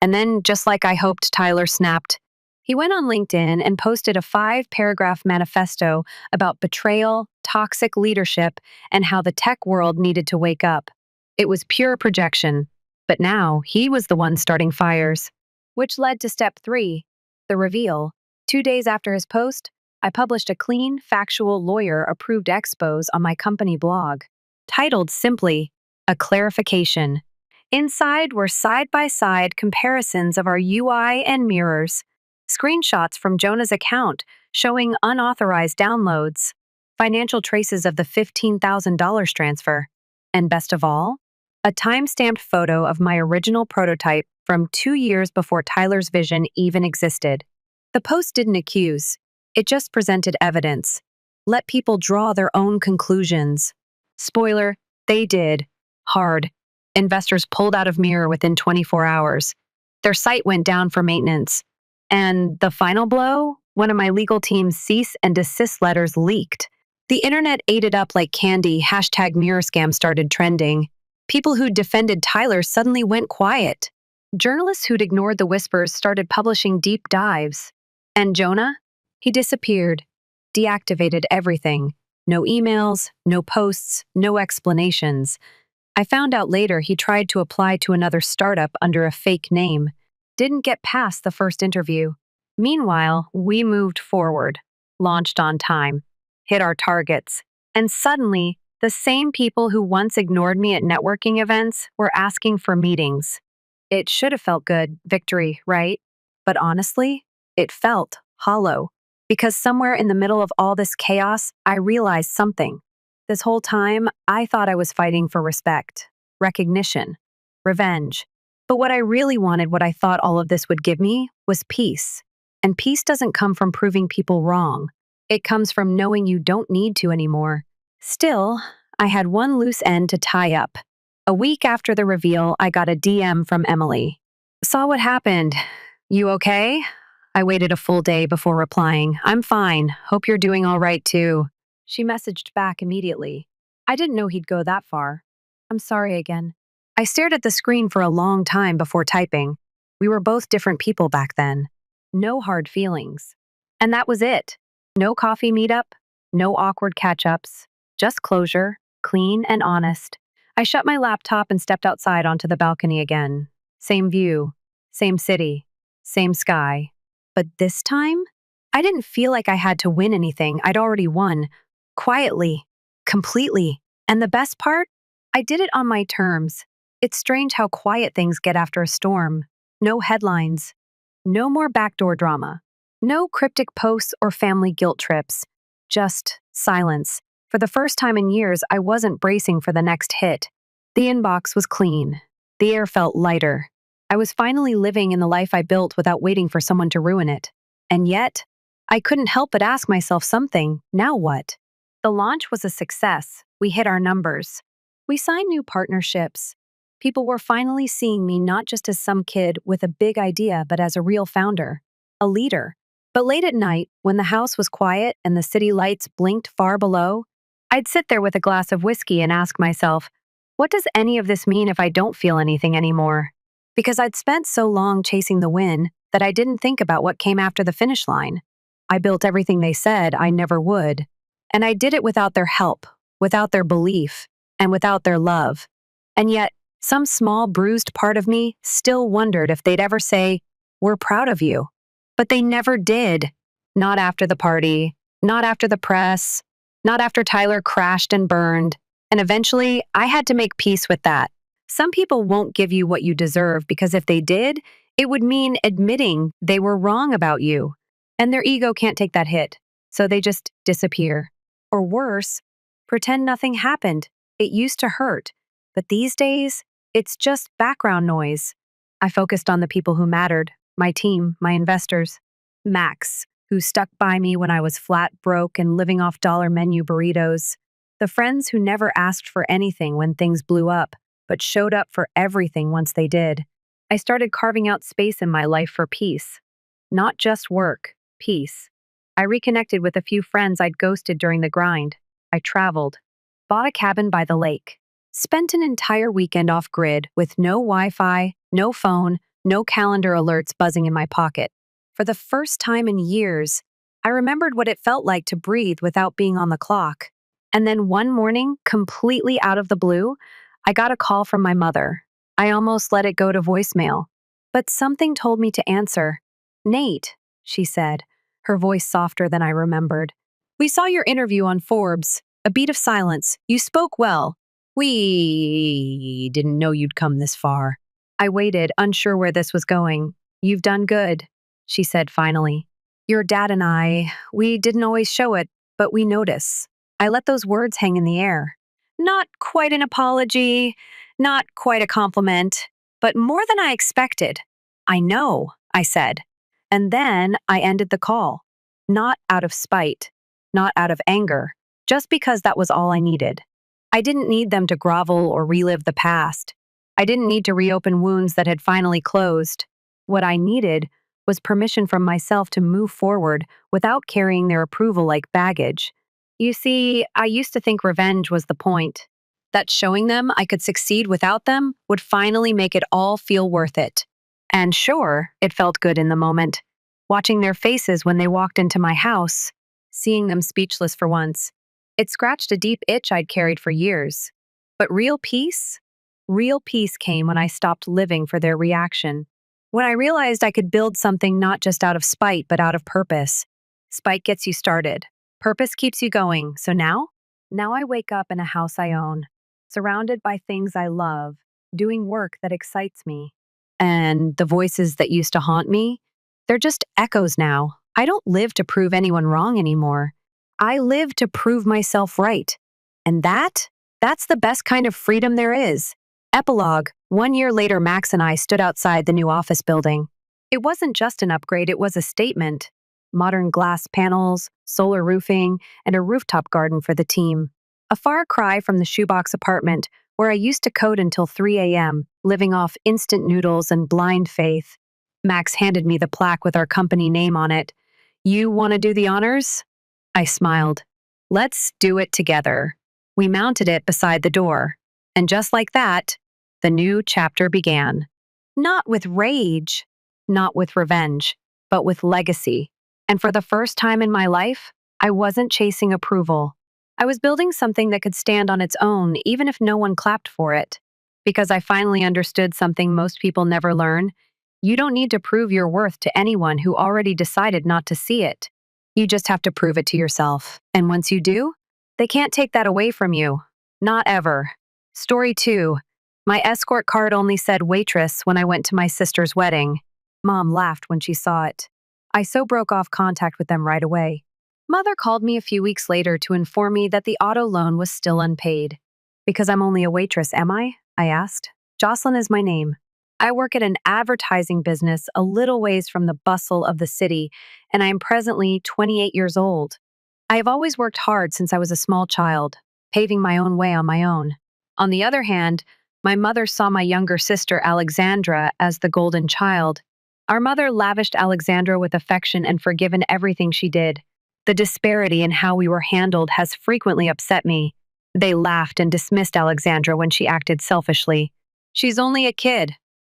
A: And then, just like I hoped, Tyler snapped. He went on LinkedIn and posted a 5-paragraph manifesto about betrayal, toxic leadership, and how the tech world needed to wake up. It was pure projection, but now he was the one starting fires. Which led to step 3, the reveal. 2 days after his post, I published a clean, factual, lawyer-approved expose on my company blog, titled simply, "A Clarification." Inside were side-by-side comparisons of our UI and mirrors, screenshots from Jonah's account showing unauthorized downloads, financial traces of the $15,000 transfer, And best of all, a time-stamped photo of my original prototype from 2 years before Tyler's vision even existed. The post didn't accuse, it just presented evidence. Let people draw their own conclusions. Spoiler, they did. Hard. Investors pulled out of Mirror within 24 hours. Their site went down for maintenance. And the final blow? One of my legal team's cease and desist letters leaked. The internet ate it up like candy. Hashtag Mirror Scam started trending. People who'd defended Tyler suddenly went quiet. Journalists who'd ignored the whispers started publishing deep dives. And Jonah? He disappeared, deactivated everything. No emails, no posts, no explanations. I found out later he tried to apply to another startup under a fake name. Didn't get past the first interview. Meanwhile, we moved forward, launched on time, hit our targets, and suddenly, the same people who once ignored me at networking events were asking for meetings. It should have felt good, victory, right? But honestly, it felt hollow. Because somewhere in the middle of all this chaos, I realized something. This whole time, I thought I was fighting for respect, recognition, revenge. But what I really wanted, what I thought all of this would give me, was peace. And peace doesn't come from proving people wrong. It comes from knowing you don't need to anymore. Still, I had one loose end to tie up. A week after the reveal, I got a DM from Emily. Saw what happened. You okay? I waited a full day before replying. I'm fine. Hope you're doing all right too. She messaged back immediately. I didn't know he'd go that far. I'm sorry again. I stared at the screen for a long time before typing. We were both different people back then. No hard feelings. And that was it. No coffee meetup, no awkward catch-ups, just closure, clean and honest. I shut my laptop and stepped outside onto the balcony again. Same view, same city, same sky. But this time, I didn't feel like I had to win anything. I'd already won. Quietly. Completely. And the best part? I did it on my terms. It's strange how quiet things get after a storm. No headlines. No more backdoor drama. No cryptic posts or family guilt trips. Just silence. For the first time in years, I wasn't bracing for the next hit. The inbox was clean. The air felt lighter. I was finally living in the life I built without waiting for someone to ruin it. And yet, I couldn't help but ask myself something. Now what? The launch was a success. We hit our numbers. We signed new partnerships. People were finally seeing me not just as some kid with a big idea, but as a real founder, a leader. But late at night, when the house was quiet and the city lights blinked far below, I'd sit there with a glass of whiskey and ask myself, what does any of this mean if I don't feel anything anymore? Because I'd spent so long chasing the win that I didn't think about what came after the finish line. I built everything they said I never would. And I did it without their help, without their belief, and without their love. And yet, some small bruised part of me still wondered if they'd ever say, we're proud of you. But they never did. Not after the party, not after the press, not after Tyler crashed and burned. And eventually, I had to make peace with that. Some people won't give you what you deserve because if they did, it would mean admitting they were wrong about you. And their ego can't take that hit, so they just disappear. Or worse, pretend nothing happened. It used to hurt. But these days, it's just background noise. I focused on the people who mattered, my team, my investors. Max, who stuck by me when I was flat broke and living off dollar menu burritos. The friends who never asked for anything when things blew up, but showed up for everything once they did. I started carving out space in my life for peace. Not just work, peace. I reconnected with a few friends I'd ghosted during the grind. I traveled, bought a cabin by the lake, spent an entire weekend off-grid with no Wi-Fi, no phone, no calendar alerts buzzing in my pocket. For the first time in years, I remembered what it felt like to breathe without being on the clock. And then one morning, completely out of the blue, I got a call from my mother. I almost let it go to voicemail. But something told me to answer. Nate, she said, her voice softer than I remembered. We saw your interview on Forbes. A beat of silence. You spoke well. We didn't know you'd come this far. I waited, unsure where this was going. You've done good, she said finally. Your dad and I, we didn't always show it, but we notice. I let those words hang in the air. Not quite an apology, not quite a compliment, but more than I expected. I know, I said. And then I ended the call. Not out of spite, not out of anger, just because that was all I needed. I didn't need them to grovel or relive the past. I didn't need to reopen wounds that had finally closed. What I needed was permission from myself to move forward without carrying their approval like baggage. You see, I used to think revenge was the point, that showing them I could succeed without them would finally make it all feel worth it. And sure, it felt good in the moment. Watching their faces when they walked into my house, seeing them speechless for once, it scratched a deep itch I'd carried for years. But real peace came when I stopped living for their reaction. When I realized I could build something not just out of spite, but out of purpose. Spite gets you started. Purpose keeps you going. So now I wake up in a house I own, surrounded by things I love, doing work that excites me. And the voices that used to haunt me, they're just echoes now. I don't live to prove anyone wrong anymore. I live to prove myself right. And that's the best kind of freedom there is. Epilogue. 1 year later, Max and I stood outside the new office building. It wasn't just an upgrade, it was a statement. Modern glass panels, solar roofing, and a rooftop garden for the team. A far cry from the shoebox apartment where I used to code until 3 a.m., living off instant noodles and blind faith. Max handed me the plaque with our company name on it. You want to do the honors? I smiled. Let's do it together. We mounted it beside the door. And just like that, the new chapter began. Not with rage, not with revenge, but with legacy. And for the first time in my life, I wasn't chasing approval. I was building something that could stand on its own, even if no one clapped for it. Because I finally understood something most people never learn. You don't need to prove your worth to anyone who already decided not to see it. You just have to prove it to yourself. And once you do, they can't take that away from you. Not ever. Story 2. My escort card only said waitress when I went to my sister's wedding. Mom laughed when she saw it. I so broke off contact with them right away. Mother called me a few weeks later to inform me that the auto loan was still unpaid. Because I'm only a waitress, am I? I asked. Jocelyn is my name. I work at an advertising business a little ways from the bustle of the city, and I am presently 28 years old. I have always worked hard since I was a small child, paving my own way on my own. On the other hand, my mother saw my younger sister Alexandra as the golden child. Our mother lavished Alexandra with affection and forgiven everything she did. The disparity in how we were handled has frequently upset me. They laughed and dismissed Alexandra when she acted selfishly. She's only a kid.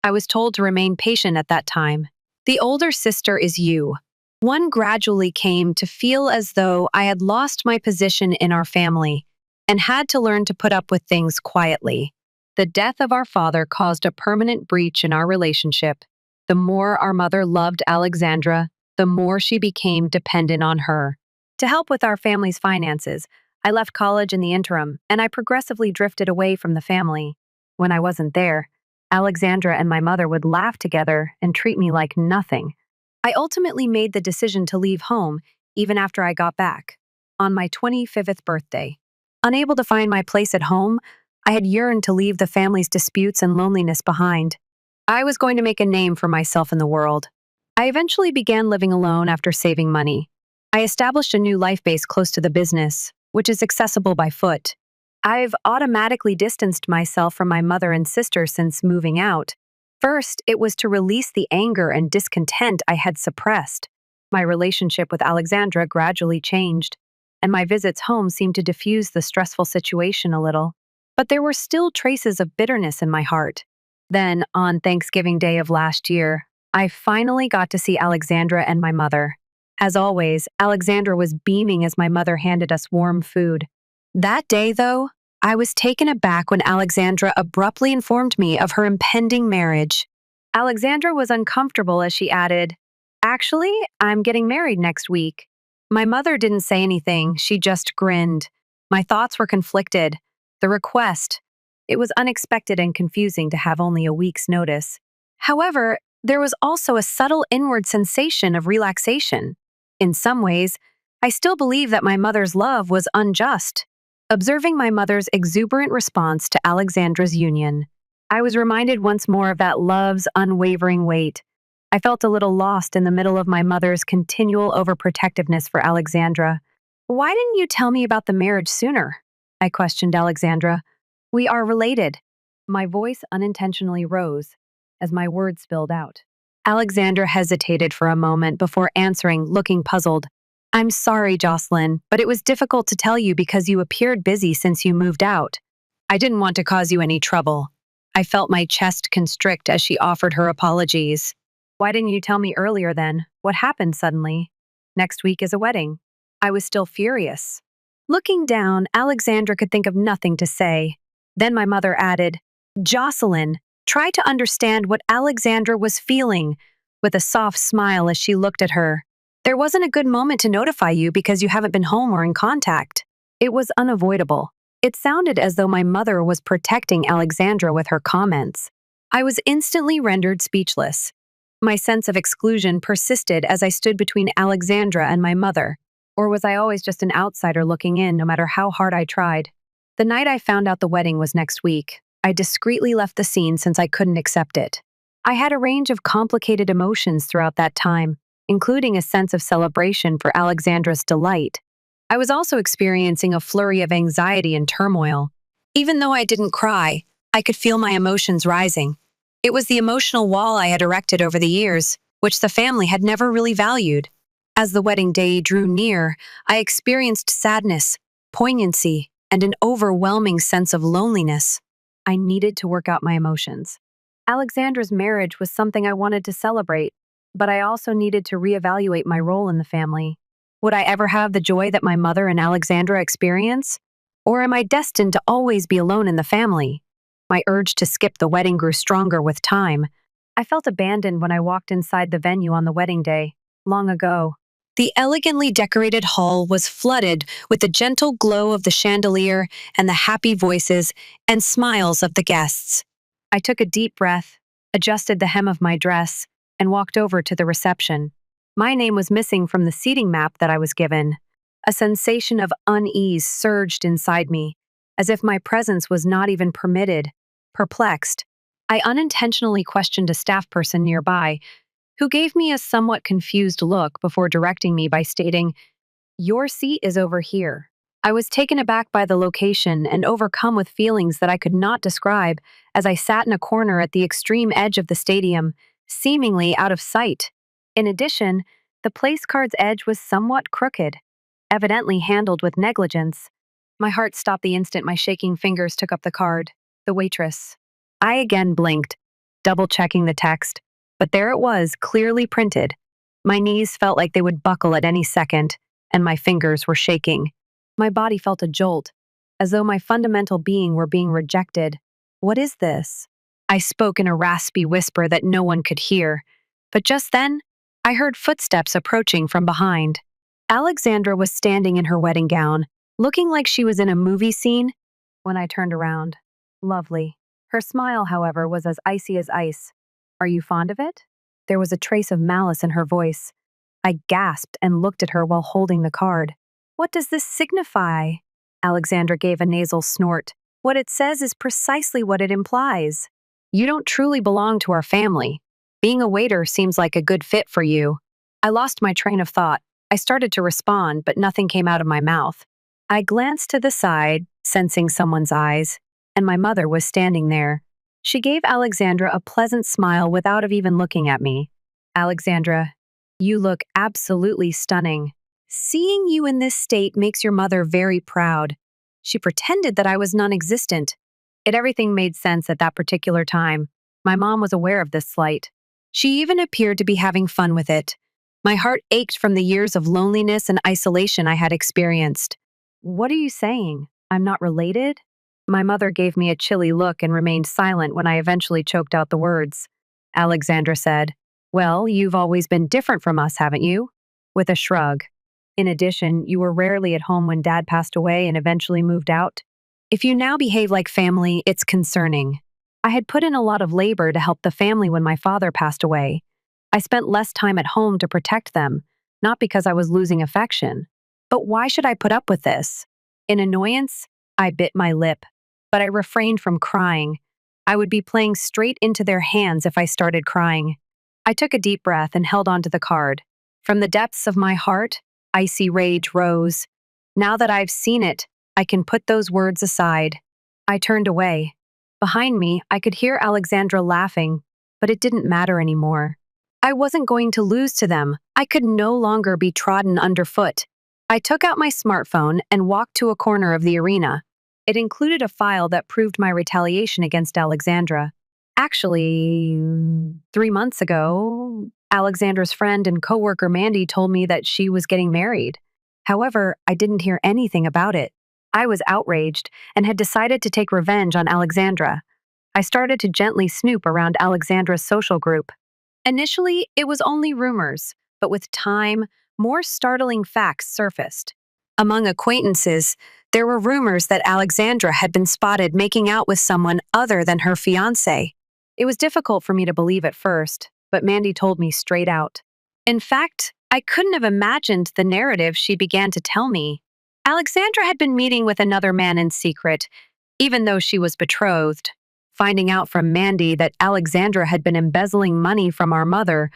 A: I was told to remain patient at that time. The older sister is you. One gradually came to feel as though I had lost my position in our family and had to learn to put up with things quietly. The death of our father caused a permanent breach in our relationship. The more our mother loved Alexandra, the more she became dependent on her. To help with our family's finances, I left college in the interim, and I progressively drifted away from the family. When I wasn't there, Alexandra and my mother would laugh together and treat me like nothing. I ultimately made the decision to leave home, even after I got back, on my 25th birthday. Unable to find my place at home, I had yearned to leave the family's disputes and loneliness behind. I was going to make a name for myself in the world. I eventually began living alone after saving money. I established a new life base close to the business, which is accessible by foot. I've automatically distanced myself from my mother and sister since moving out. First, it was to release the anger and discontent I had suppressed. My relationship with Alexandra gradually changed, and my visits home seemed to diffuse the stressful situation a little. But there were still traces of bitterness in my heart. Then, on Thanksgiving Day of last year, I finally got to see Alexandra and my mother. As always, Alexandra was beaming as my mother handed us warm food. That day, though, I was taken aback when Alexandra abruptly informed me of her impending marriage. Alexandra was uncomfortable as she added, "Actually, I'm getting married next week." My mother didn't say anything, she just grinned. My thoughts were conflicted. The request, it was unexpected and confusing to have only a week's notice. However, there was also a subtle inward sensation of relaxation. In some ways, I still believe that my mother's love was unjust. Observing my mother's exuberant response to Alexandra's union, I was reminded once more of that love's unwavering weight. I felt a little lost in the middle of my mother's continual overprotectiveness for Alexandra. Why didn't you tell me about the marriage sooner? I questioned Alexandra. We are related. My voice unintentionally rose as my words spilled out. Alexandra hesitated for a moment before answering, looking puzzled. I'm sorry, Jocelyn, but it was difficult to tell you because you appeared busy since you moved out. I didn't want to cause you any trouble. I felt my chest constrict as she offered her apologies. Why didn't you tell me earlier then? What happened suddenly? Next week is a wedding. I was still furious. Looking down, Alexandra could think of nothing to say. Then my mother added, Jocelyn, try to understand what Alexandra was feeling, with a soft smile as she looked at her. There wasn't a good moment to notify you because you haven't been home or in contact. It was unavoidable. It sounded as though my mother was protecting Alexandra with her comments. I was instantly rendered speechless. My sense of exclusion persisted as I stood between Alexandra and my mother. Or was I always just an outsider looking in, no matter how hard I tried? The night I found out the wedding was next week, I discreetly left the scene since I couldn't accept it. I had a range of complicated emotions throughout that time, including a sense of celebration for Alexandra's delight. I was also experiencing a flurry of anxiety and turmoil. Even though I didn't cry, I could feel my emotions rising. It was the emotional wall I had erected over the years, which the family had never really valued. As the wedding day drew near, I experienced sadness, poignancy, and an overwhelming sense of loneliness. I needed to work out my emotions. Alexandra's marriage was something I wanted to celebrate, but I also needed to reevaluate my role in the family. Would I ever have the joy that my mother and Alexandra experience? Or am I destined to always be alone in the family? My urge to skip the wedding grew stronger with time. I felt abandoned when I walked inside the venue on the wedding day, long ago. The elegantly decorated hall was flooded with the gentle glow of the chandelier and the happy voices and smiles of the guests. I took a deep breath, adjusted the hem of my dress, and walked over to the reception. My name was missing from the seating map that I was given. A sensation of unease surged inside me, as if my presence was not even permitted. Perplexed, I unintentionally questioned a staff person nearby, who gave me a somewhat confused look before directing me by stating, Your seat is over here. I was taken aback by the location and overcome with feelings that I could not describe as I sat in a corner at the extreme edge of the stadium, seemingly out of sight. In addition, the place card's edge was somewhat crooked, evidently handled with negligence. My heart stopped the instant my shaking fingers took up the card. The waitress. I again blinked, double-checking the text, but there it was, clearly printed. My knees felt like they would buckle at any second, and my fingers were shaking. My body felt a jolt, as though my fundamental being were being rejected. What is this? I spoke in a raspy whisper that no one could hear, but just then, I heard footsteps approaching from behind. Alexandra was standing in her wedding gown, looking like she was in a movie scene. When I turned around, lovely. Her smile, however, was as icy as ice. Are you fond of it? There was a trace of malice in her voice. I gasped and looked at her while holding the card. What does this signify? Alexandra gave a nasal snort. What it says is precisely what it implies. You don't truly belong to our family. Being a waiter seems like a good fit for you. I lost my train of thought. I started to respond, but nothing came out of my mouth. I glanced to the side, sensing someone's eyes, and my mother was standing there. She gave Alexandra a pleasant smile without even looking at me. Alexandra, you look absolutely stunning. Seeing you in this state makes your mother very proud. She pretended that I was non-existent. Everything made sense at that particular time. My mom was aware of this slight. She even appeared to be having fun with it. My heart ached from the years of loneliness and isolation I had experienced. What are you saying? I'm not related? My mother gave me a chilly look and remained silent when I eventually choked out the words. Alexandra said, Well, you've always been different from us, haven't you? With a shrug. In addition, you were rarely at home when Dad passed away and eventually moved out. If you now behave like family, it's concerning. I had put in a lot of labor to help the family when my father passed away. I spent less time at home to protect them, not because I was losing affection. But why should I put up with this? In annoyance, I bit my lip, but I refrained from crying. I would be playing straight into their hands if I started crying. I took a deep breath and held onto the card. From the depths of my heart, icy rage rose. Now that I've seen it, I can put those words aside. I turned away. Behind me, I could hear Alexandra laughing, but it didn't matter anymore. I wasn't going to lose to them. I could no longer be trodden underfoot. I took out my smartphone and walked to a corner of the arena. It included a file that proved my retaliation against Alexandra. Actually, 3 months ago, Alexandra's friend and coworker Mandy told me that she was getting married. However, I didn't hear anything about it. I was outraged and had decided to take revenge on Alexandra. I started to gently snoop around Alexandra's social group. Initially, it was only rumors, but with time, more startling facts surfaced. Among acquaintances, there were rumors that Alexandra had been spotted making out with someone other than her fiancé. It was difficult for me to believe at first, but Mandy told me straight out. In fact, I couldn't have imagined the narrative she began to tell me. Alexandra had been meeting with another man in secret, even though she was betrothed. Finding out from Mandy that Alexandra had been embezzling money from our mother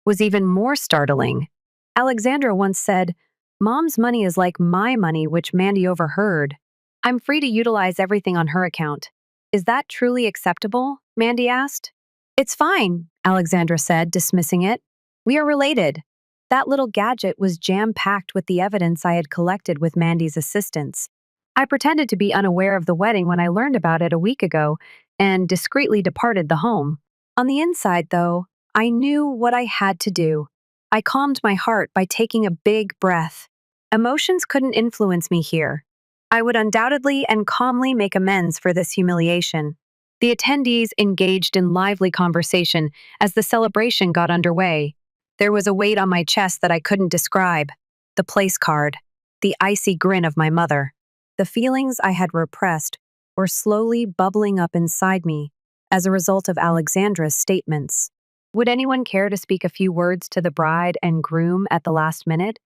A: was even more startling. Alexandra once said, "Mom's money is like my money," which Mandy overheard. "I'm free to utilize everything on her account. Is that truly acceptable?" Mandy asked. "It's fine," Alexandra said, dismissing it. "We are related." That little gadget was jam-packed with the evidence I had collected with Mandy's assistance. I pretended to be unaware of the wedding when I learned about it a week ago and discreetly departed the home. On the inside, though, I knew what I had to do. I calmed my heart by taking a big breath. Emotions couldn't influence me here. I would undoubtedly and calmly make amends for this humiliation. The attendees engaged in lively conversation as the celebration got underway. There was a weight on my chest that I couldn't describe. The place card, the icy grin of my mother. The feelings I had repressed were slowly bubbling up inside me as a result of Alexandra's statements. Would anyone care to speak a few words to the bride and groom at the last minute?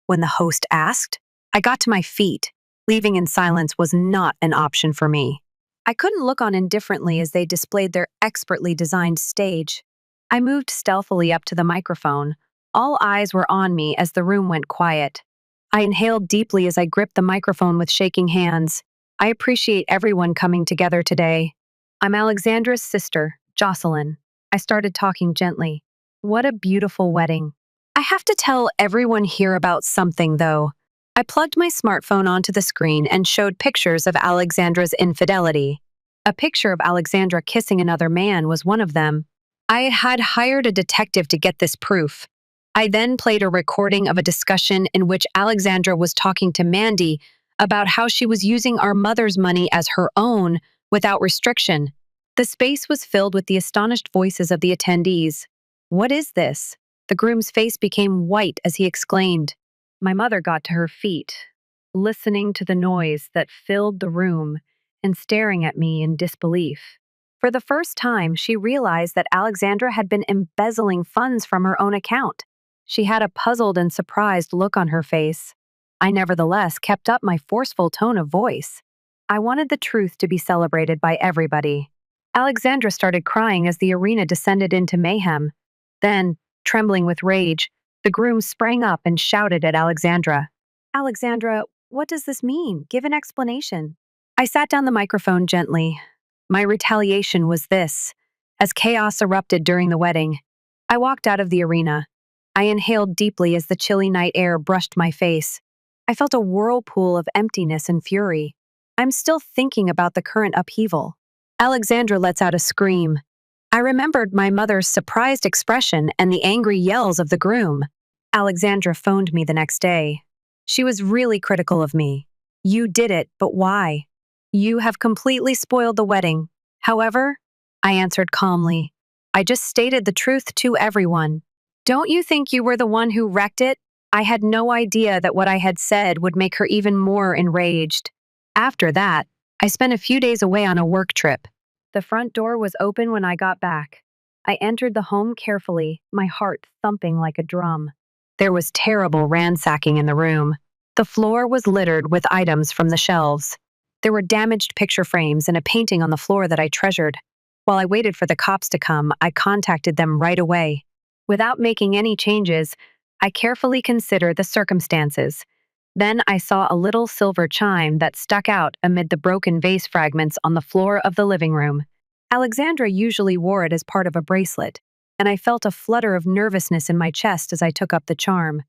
A: When the host asked, I got to my feet. Leaving in silence was not an option for me. I couldn't look on indifferently as they displayed their expertly designed stage. I moved stealthily up to the microphone. All eyes were on me as the room went quiet. I inhaled deeply as I gripped the microphone with shaking hands. I appreciate everyone coming together today. I'm Alexandra's sister, Jocelyn. I started talking gently. What a beautiful wedding. I have to tell everyone here about something, though. I plugged my smartphone onto the screen and showed pictures of Alexandra's infidelity. A picture of Alexandra kissing another man was one of them. I had hired a detective to get this proof. I then played a recording of a discussion in which Alexandra was talking to Mandy about how she was using our mother's money as her own without restriction. The space was filled with the astonished voices of the attendees. What is this? The groom's face became white as he exclaimed. My mother got to her feet, listening to the noise that filled the room and staring at me in disbelief. For the first time, she realized that Alexandra had been embezzling funds from her own account. She had a puzzled and surprised look on her face. I nevertheless kept up my forceful tone of voice. I wanted the truth to be celebrated by everybody. Alexandra started crying as the arena descended into mayhem. Then, trembling with rage, the groom sprang up and shouted at Alexandra. Alexandra, what does this mean? Give an explanation. I sat down the microphone gently. My retaliation was this. As chaos erupted during the wedding, I walked out of the arena. I inhaled deeply as the chilly night air brushed my face. I felt a whirlpool of emptiness and fury. I'm still thinking about the current upheaval. Alexandra lets out a scream. I remembered my mother's surprised expression and the angry yells of the groom. Alexandra phoned me the next day. She was really critical of me. You did it, but why? You have completely spoiled the wedding. However, I answered calmly, I just stated the truth to everyone. Don't you think you were the one who wrecked it? I had no idea that what I had said would make her even more enraged. After that, I spent a few days away on a work trip. The front door was open when I got back. I entered the home carefully, my heart thumping like a drum. There was terrible ransacking in the room. The floor was littered with items from the shelves. There were damaged picture frames and a painting on the floor that I treasured. While I waited for the cops to come, I contacted them right away. Without making any changes, I carefully considered the circumstances. Then I saw a little silver chime that stuck out amid the broken vase fragments on the floor of the living room. Alexandra usually wore it as part of a bracelet, and I felt a flutter of nervousness in my chest as I took up the charm.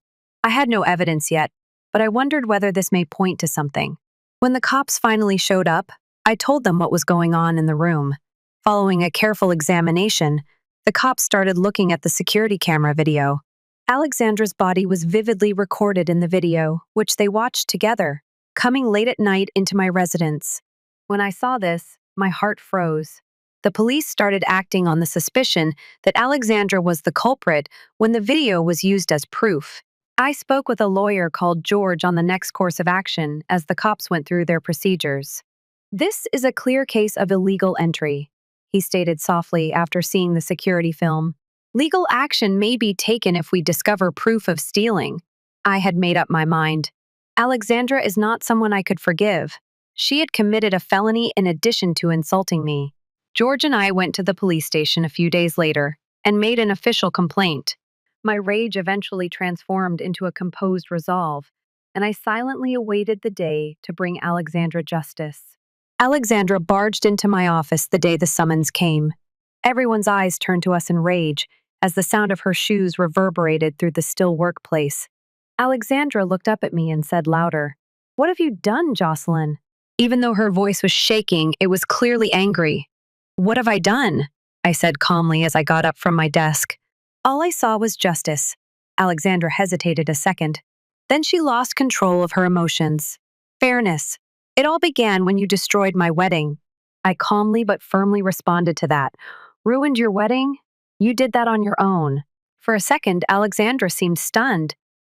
A: I had no evidence yet, but I wondered whether this may point to something. When the cops finally showed up, I told them what was going on in the room. Following a careful examination, the cops started looking at the security camera video. Alexandra's body was vividly recorded in the video, which they watched together, coming late at night into my residence. When I saw this, my heart froze. The police started acting on the suspicion that Alexandra was the culprit when the video was used as proof. I spoke with a lawyer called George on the next course of action as the cops went through their procedures. "This is a clear case of illegal entry," he stated softly after seeing the security film. "Legal action may be taken if we discover proof of stealing." I had made up my mind. Alexandra is not someone I could forgive. She had committed a felony in addition to insulting me. George and I went to the police station a few days later and made an official complaint. My rage eventually transformed into a composed resolve, and I silently awaited the day to bring Alexandra justice. Alexandra barged into my office the day the summons came. Everyone's eyes turned to us in rage as the sound of her shoes reverberated through the still workplace. Alexandra looked up at me and said louder, "What have you done, Jocelyn?" Even though her voice was shaking, it was clearly angry. "What have I done?" I said calmly as I got up from my desk. "All I saw was justice." Alexandra hesitated a second. Then she lost control of her emotions. "Fairness. It all began when you destroyed my wedding." I calmly but firmly responded to that. "Ruined your wedding? You did that on your own." For a second, Alexandra seemed stunned,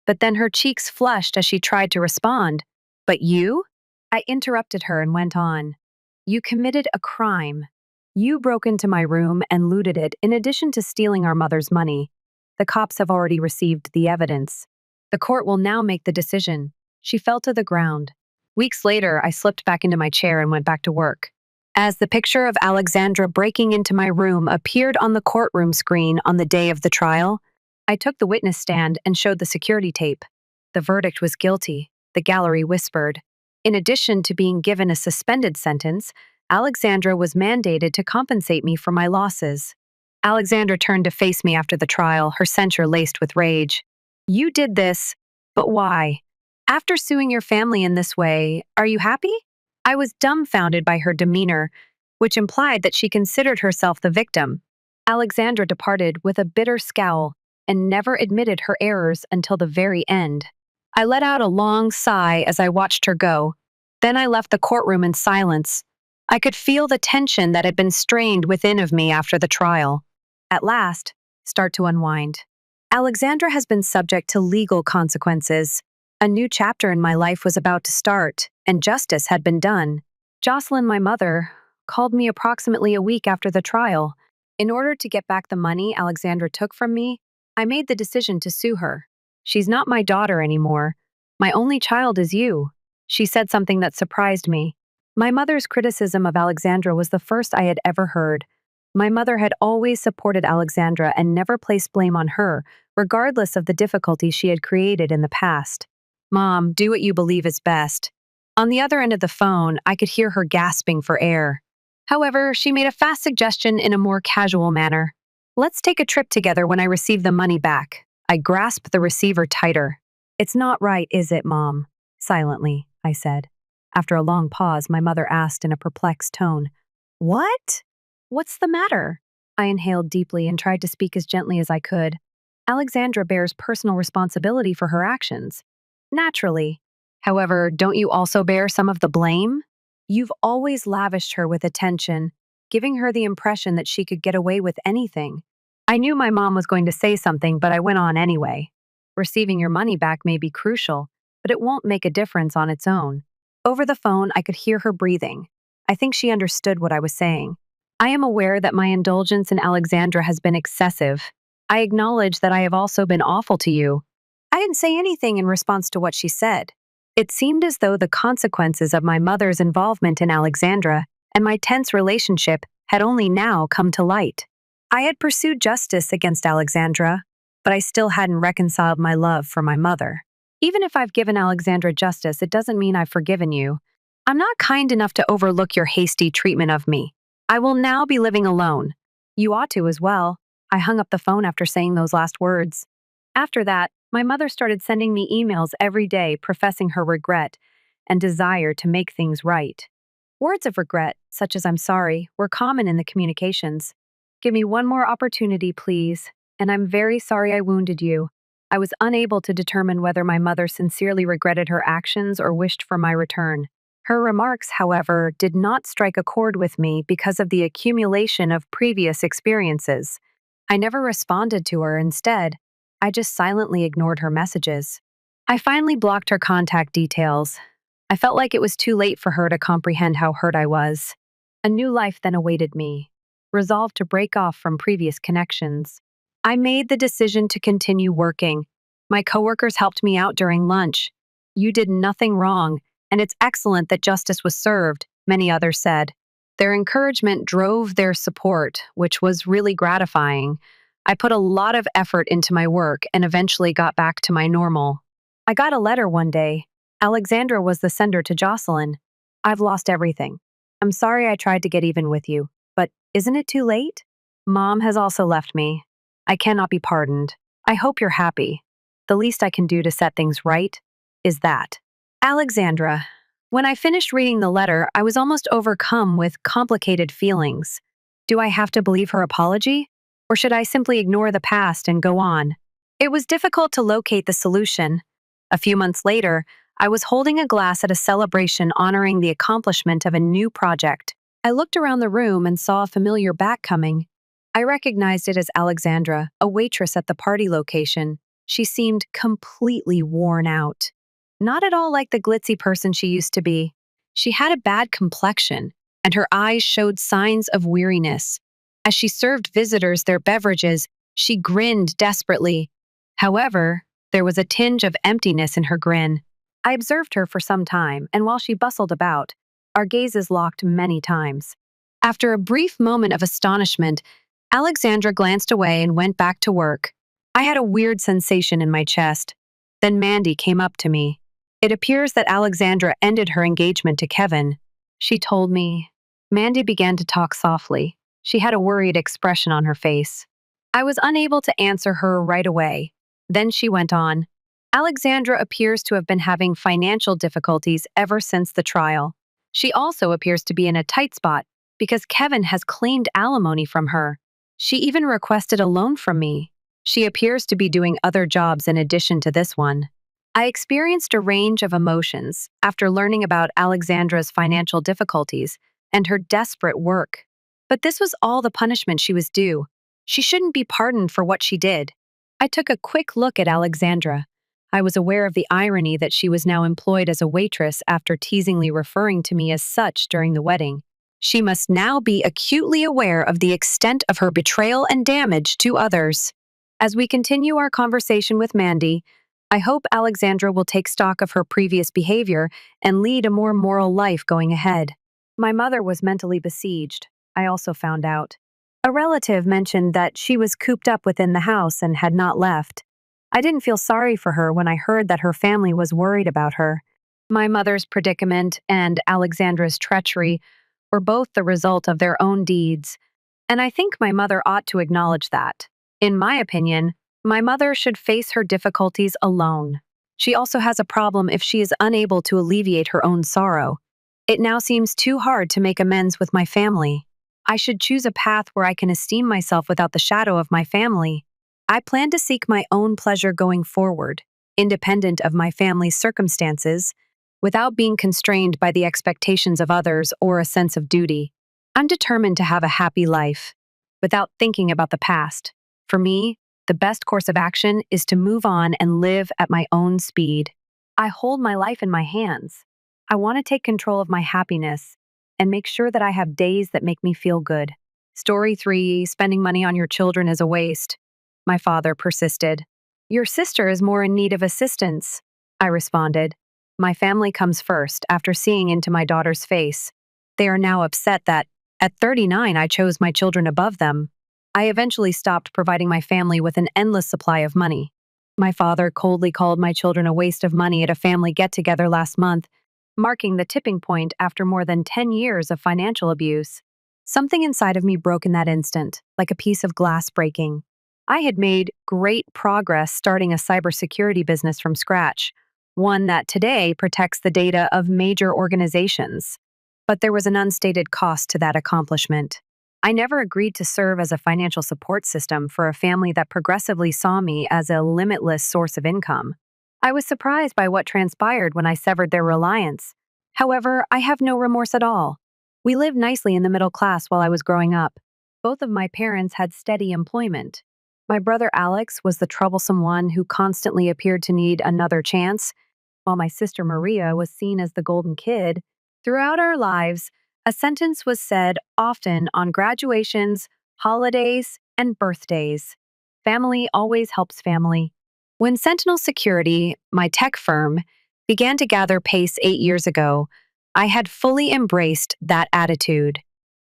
A: but then her cheeks flushed as she tried to respond. "But you?" I interrupted her and went on. "You committed a crime. You broke into my room and looted it in addition to stealing our mother's money. The cops have already received the evidence. The court will now make the decision." She fell to the ground. Weeks later, I slipped back into my chair and went back to work. As the picture of Alexandra breaking into my room appeared on the courtroom screen on the day of the trial, I took the witness stand and showed the security tape. The verdict was guilty, the gallery whispered. In addition to being given a suspended sentence, Alexandra was mandated to compensate me for my losses. Alexandra turned to face me after the trial, her censure laced with rage. "You did this, but why? After suing your family in this way, are you happy?" I was dumbfounded by her demeanor, which implied that she considered herself the victim. Alexandra departed with a bitter scowl and never admitted her errors until the very end. I let out a long sigh as I watched her go. Then I left the courtroom in silence. I could feel the tension that had been strained within of me after the trial. At last, start to unwind. Alexandra has been subject to legal consequences. A new chapter in my life was about to start, and justice had been done. Jocelyn, my mother, called me approximately a week after the trial. In order to get back the money Alexandra took from me, I made the decision to sue her. "She's not my daughter anymore. My only child is you." She said something that surprised me. My mother's criticism of Alexandra was the first I had ever heard. My mother had always supported Alexandra and never placed blame on her, regardless of the difficulties she had created in the past. "Mom, do what you believe is best." On the other end of the phone, I could hear her gasping for air. However, she made a fast suggestion in a more casual manner. "Let's take a trip together when I receive the money back." I grasped the receiver tighter. "It's not right, is it, Mom?" Silently, I said. After a long pause, my mother asked in a perplexed tone, "What? What's the matter?" I inhaled deeply and tried to speak as gently as I could. "Alexandra bears personal responsibility for her actions." "Naturally. However, don't you also bear some of the blame? You've always lavished her with attention, giving her the impression that she could get away with anything." I knew my mom was going to say something, but I went on anyway. "Receiving your money back may be crucial, but it won't make a difference on its own." Over the phone, I could hear her breathing. I think she understood what I was saying. "I am aware that my indulgence in Alexandra has been excessive. I acknowledge that I have also been awful to you." I didn't say anything in response to what she said. It seemed as though the consequences of my mother's involvement in Alexandra and my tense relationship had only now come to light. I had pursued justice against Alexandra, but I still hadn't reconciled my love for my mother. Even if I've given Alexandra justice, it doesn't mean I've forgiven you. I'm not kind enough to overlook your hasty treatment of me. I will now be living alone. You ought to as well. I hung up the phone after saying those last words. After that, my mother started sending me emails every day professing her regret and desire to make things right. Words of regret, such as "I'm sorry," were common in the communications. "Give me one more opportunity, please, and I'm very sorry I wounded you." I was unable to determine whether my mother sincerely regretted her actions or wished for my return. Her remarks, however, did not strike a chord with me because of the accumulation of previous experiences. I never responded to her. Instead, I just silently ignored her messages. I finally blocked her contact details. I felt like it was too late for her to comprehend how hurt I was. A new life then awaited me, resolved to break off from previous connections. I made the decision to continue working. My coworkers helped me out during lunch. "You did nothing wrong, and it's excellent that justice was served," many others said. Their encouragement drove their support, which was really gratifying. I put a lot of effort into my work and eventually got back to my normal. I got a letter one day. Alexandra was the sender to Jocelyn. "I've lost everything. I'm sorry I tried to get even with you, but isn't it too late? Mom has also left me. I cannot be pardoned. I hope you're happy. The least I can do to set things right is that." Alexandra. When I finished reading the letter, I was almost overcome with complicated feelings. Do I have to believe her apology? Or should I simply ignore the past and go on? It was difficult to locate the solution. A few months later, I was holding a glass at a celebration honoring the accomplishment of a new project. I looked around the room and saw a familiar back coming. I recognized it as Alexandra, a waitress at the party location. She seemed completely worn out. Not at all like the glitzy person she used to be. She had a bad complexion, and her eyes showed signs of weariness. As she served visitors their beverages, she grinned desperately. However, there was a tinge of emptiness in her grin. I observed her for some time, and while she bustled about, our gazes locked many times. After a brief moment of astonishment, Alexandra glanced away and went back to work. I had a weird sensation in my chest. Then Mandy came up to me. It appears that Alexandra ended her engagement to Kevin. She told me. Mandy began to talk softly. She had a worried expression on her face. I was unable to answer her right away. Then she went on. Alexandra appears to have been having financial difficulties ever since the trial. She also appears to be in a tight spot because Kevin has claimed alimony from her. She even requested a loan from me. She appears to be doing other jobs in addition to this one. I experienced a range of emotions after learning about Alexandra's financial difficulties and her desperate work. But this was all the punishment she was due. She shouldn't be pardoned for what she did. I took a quick look at Alexandra. I was aware of the irony that she was now employed as a waitress after teasingly referring to me as such during the wedding. She must now be acutely aware of the extent of her betrayal and damage to others. As we continue our conversation with Mandy, I hope Alexandra will take stock of her previous behavior and lead a more moral life going ahead. My mother was mentally besieged, I also found out. A relative mentioned that she was cooped up within the house and had not left. I didn't feel sorry for her when I heard that her family was worried about her. My mother's predicament and Alexandra's treachery were both the result of their own deeds, and I think my mother ought to acknowledge that. In my opinion, my mother should face her difficulties alone. She also has a problem if she is unable to alleviate her own sorrow. It now seems too hard to make amends with my family. I should choose a path where I can esteem myself without the shadow of my family. I plan to seek my own pleasure going forward, independent of my family's circumstances, without being constrained by the expectations of others or a sense of duty. I'm determined to have a happy life, without thinking about the past. For me, the best course of action is to move on and live at my own speed. I hold my life in my hands. I want to take control of my happiness and make sure that I have days that make me feel good. Story 3, spending money on your children is a waste. My father persisted. Your sister is more in need of assistance, I responded. My family comes first after seeing into my daughter's face. They are now upset that, at 39, I chose my children above them. I eventually stopped providing my family with an endless supply of money. My father coldly called my children a waste of money at a family get-together last month, marking the tipping point after more than 10 years of financial abuse. Something inside of me broke in that instant, like a piece of glass breaking. I had made great progress starting a cybersecurity business from scratch, one that today protects the data of major organizations. But there was an unstated cost to that accomplishment. I never agreed to serve as a financial support system for a family that progressively saw me as a limitless source of income. I was surprised by what transpired when I severed their reliance. However, I have no remorse at all. We lived nicely in the middle class while I was growing up. Both of my parents had steady employment. My brother Alex was the troublesome one who constantly appeared to need another chance, while my sister Maria was seen as the golden kid. Throughout our lives, a sentence was said often on graduations, holidays, and birthdays. Family always helps family. When Sentinel Security, my tech firm, began to gather pace 8 years ago, I had fully embraced that attitude.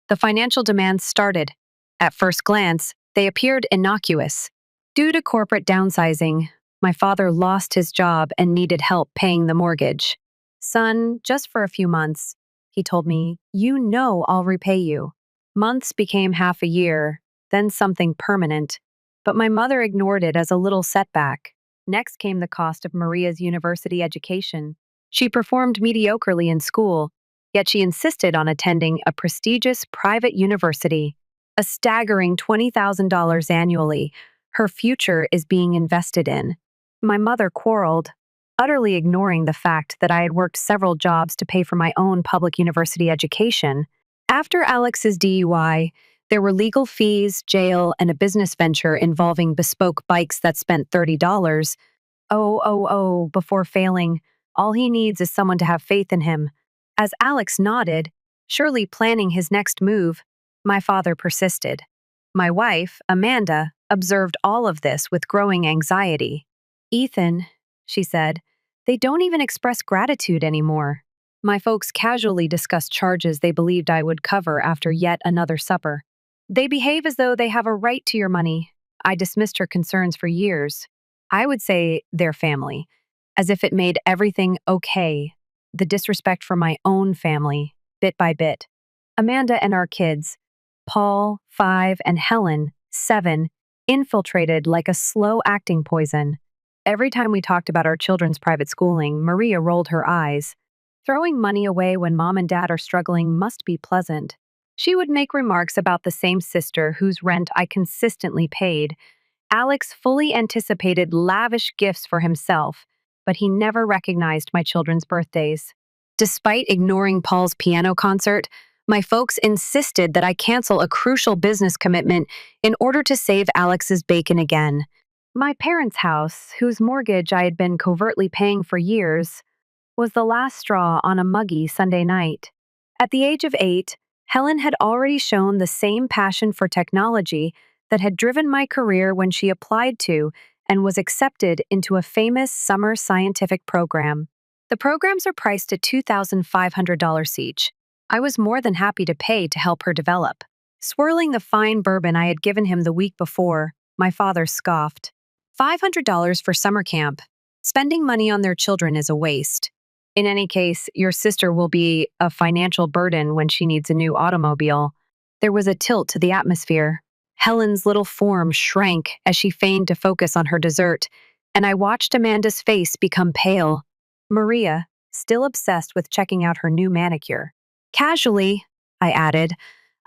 A: The financial demands started. At first glance, they appeared innocuous. Due to corporate downsizing, my father lost his job and needed help paying the mortgage. Son, just for a few months, he told me, you know I'll repay you. Months became half a year, then something permanent. But my mother ignored it as a little setback. Next came the cost of Maria's university education. She performed mediocrely in school, yet she insisted on attending a prestigious private university. A staggering $20,000 annually, her future is being invested in. My mother quarreled, utterly ignoring the fact that I had worked several jobs to pay for my own public university education. After Alex's DUI, there were legal fees, jail, and a business venture involving bespoke bikes that spent $30. Before failing, all he needs is someone to have faith in him. As Alex nodded, surely planning his next move, my father persisted. My wife, Amanda, observed all of this with growing anxiety. Ethan, she said, they don't even express gratitude anymore. My folks casually discussed charges they believed I would cover after yet another supper. They behave as though they have a right to your money. I dismissed her concerns for years. I would say their family, as if it made everything okay. The disrespect for my own family, bit by bit. Amanda and our kids, Paul, 5, and Helen, 7, infiltrated like a slow-acting poison. Every time we talked about our children's private schooling, Maria rolled her eyes. Throwing money away when mom and dad are struggling must be pleasant. She would make remarks about the same sister whose rent I consistently paid. Alex fully anticipated lavish gifts for himself, but he never recognized my children's birthdays. Despite ignoring Paul's piano concert, my folks insisted that I cancel a crucial business commitment in order to save Alex's bacon again. My parents' house, whose mortgage I had been covertly paying for years, was the last straw on a muggy Sunday night. At the age of 8, Helen had already shown the same passion for technology that had driven my career when she applied to and was accepted into a famous summer scientific program. The programs are priced at $2,500 each. I was more than happy to pay to help her develop. Swirling the fine bourbon I had given him the week before, my father scoffed. $500 for summer camp. Spending money on their children is a waste. In any case, your sister will be a financial burden when she needs a new automobile. There was a tilt to the atmosphere. Helen's little form shrank as she feigned to focus on her dessert, and I watched Amanda's face become pale. Maria, still obsessed with checking out her new manicure. Casually, I added,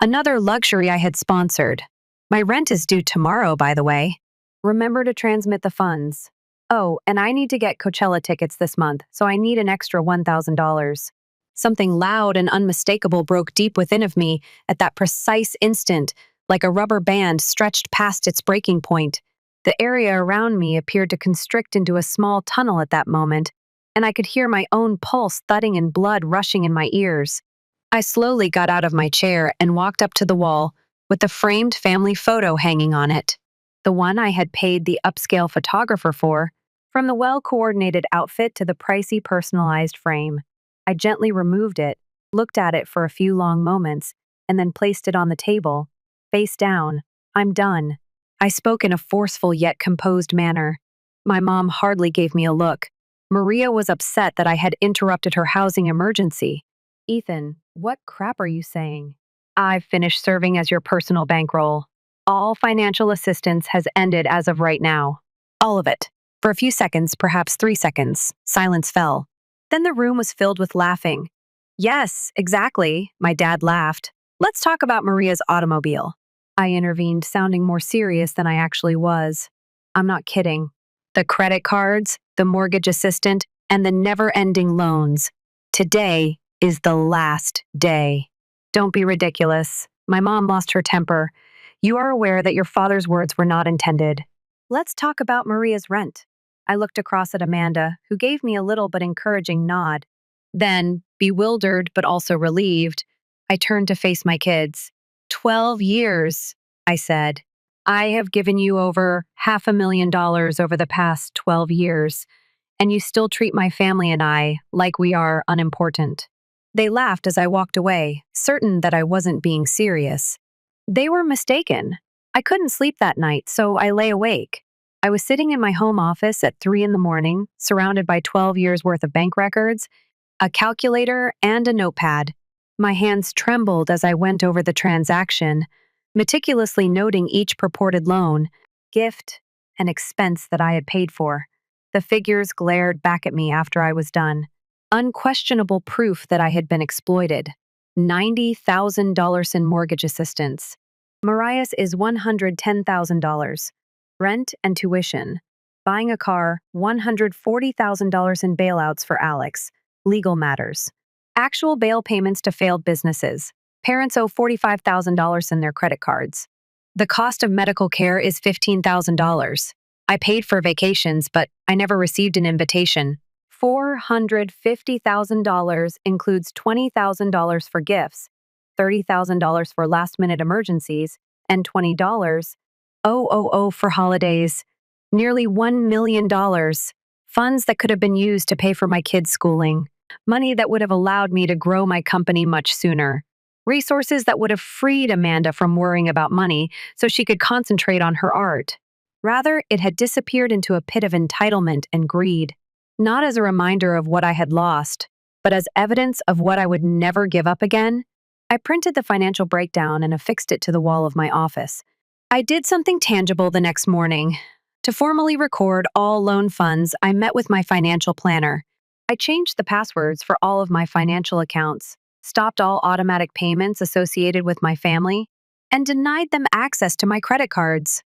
A: another luxury I had sponsored. My rent is due tomorrow, by the way. Remember to transmit the funds. Oh, and I need to get Coachella tickets this month, so I need an extra $1,000. Something loud and unmistakable broke deep within of me at that precise instant, like a rubber band stretched past its breaking point. The area around me appeared to constrict into a small tunnel at that moment, and I could hear my own pulse thudding and blood rushing in my ears. I slowly got out of my chair and walked up to the wall, with the framed family photo hanging on it. The one I had paid the upscale photographer for From the well-coordinated outfit to the pricey personalized frame. I gently removed it, looked at it for a few long moments, and then placed it on the table. Face down. I'm done. I spoke in a forceful yet composed manner. My mom hardly gave me a look. Maria was upset that I had interrupted her housing emergency. Ethan, what crap are you saying? I've finished serving as your personal bankroll. All financial assistance has ended as of right now. All of it. For a few seconds, perhaps 3 seconds, silence fell. Then the room was filled with laughing. Yes, exactly, my dad laughed. Let's talk about Maria's automobile. I intervened, sounding more serious than I actually was. I'm not kidding. The credit cards, the mortgage assistant, and the never-ending loans. Today is the last day. Don't be ridiculous. My mom lost her temper. You are aware that your father's words were not intended. Let's talk about Maria's rent. I looked across at Amanda, who gave me a little but encouraging nod. Then, bewildered but also relieved, I turned to face my kids. 12 years, I said. I have given you over $500,000 over the past 12 years, and you still treat my family and I like we are unimportant. They laughed as I walked away, certain that I wasn't being serious. They were mistaken. I couldn't sleep that night, so I lay awake. I was sitting in my home office at 3 in the morning, surrounded by 12 years' worth of bank records, a calculator, and a notepad. My hands trembled as I went over the transaction, meticulously noting each purported loan, gift, and expense that I had paid for. The figures glared back at me after I was done. Unquestionable proof that I had been exploited. $90,000 in mortgage assistance. Mariah's is $110,000. Rent and tuition. Buying a car, $140,000 in bailouts for Alex. Legal matters. Actual bail payments to failed businesses. Parents owe $45,000 in their credit cards. The cost of medical care is $15,000. I paid for vacations, but I never received an invitation. $450,000 includes $20,000 for gifts, $30,000 for last-minute emergencies, and $20,000 for holidays. Nearly $1 million. Funds that could have been used to pay for my kids' schooling. Money that would have allowed me to grow my company much sooner. Resources that would have freed Amanda from worrying about money so she could concentrate on her art. Rather, it had disappeared into a pit of entitlement and greed. Not as a reminder of what I had lost, but as evidence of what I would never give up again. I printed the financial breakdown and affixed it to the wall of my office. I did something tangible the next morning. To formally record all loan funds, I met with my financial planner. I changed the passwords for all of my financial accounts, stopped all automatic payments associated with my family, and denied them access to my credit cards.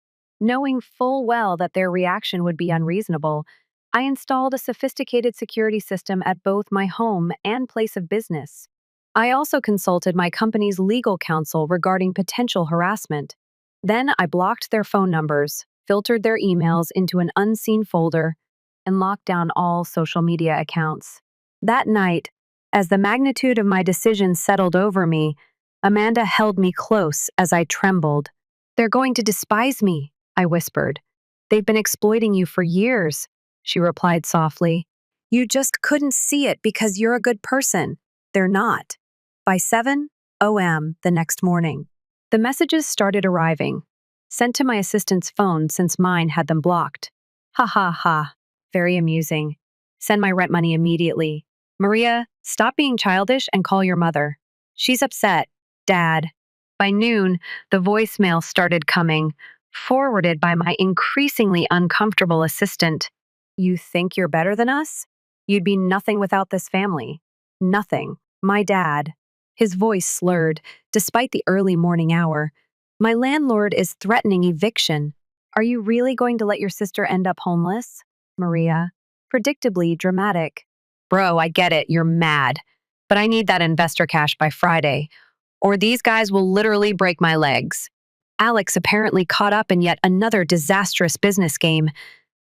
A: Knowing full well that their reaction would be unreasonable, I installed a sophisticated security system at both my home and place of business. I also consulted my company's legal counsel regarding potential harassment. Then I blocked their phone numbers, filtered their emails into an unseen folder, and locked down all social media accounts. That night, as the magnitude of my decision settled over me, Amanda held me close as I trembled. "They're going to despise me," I whispered. "They've been exploiting you for years," she replied softly. "You just couldn't see it because you're a good person. They're not." By 7 a.m. the next morning, the messages started arriving, sent to my assistant's phone since mine had them blocked. Ha ha ha. Very amusing. Send my rent money immediately. Maria, stop being childish and call your mother. She's upset. Dad. By noon, the voicemail started coming, forwarded by my increasingly uncomfortable assistant. "You think you're better than us? You'd be nothing without this family. Nothing. My dad." His voice slurred, despite the early morning hour. "My landlord is threatening eviction. Are you really going to let your sister end up homeless?" Maria. Predictably dramatic. "Bro, I get it, you're mad. But I need that investor cash by Friday, or these guys will literally break my legs." Alex apparently caught up in yet another disastrous business game.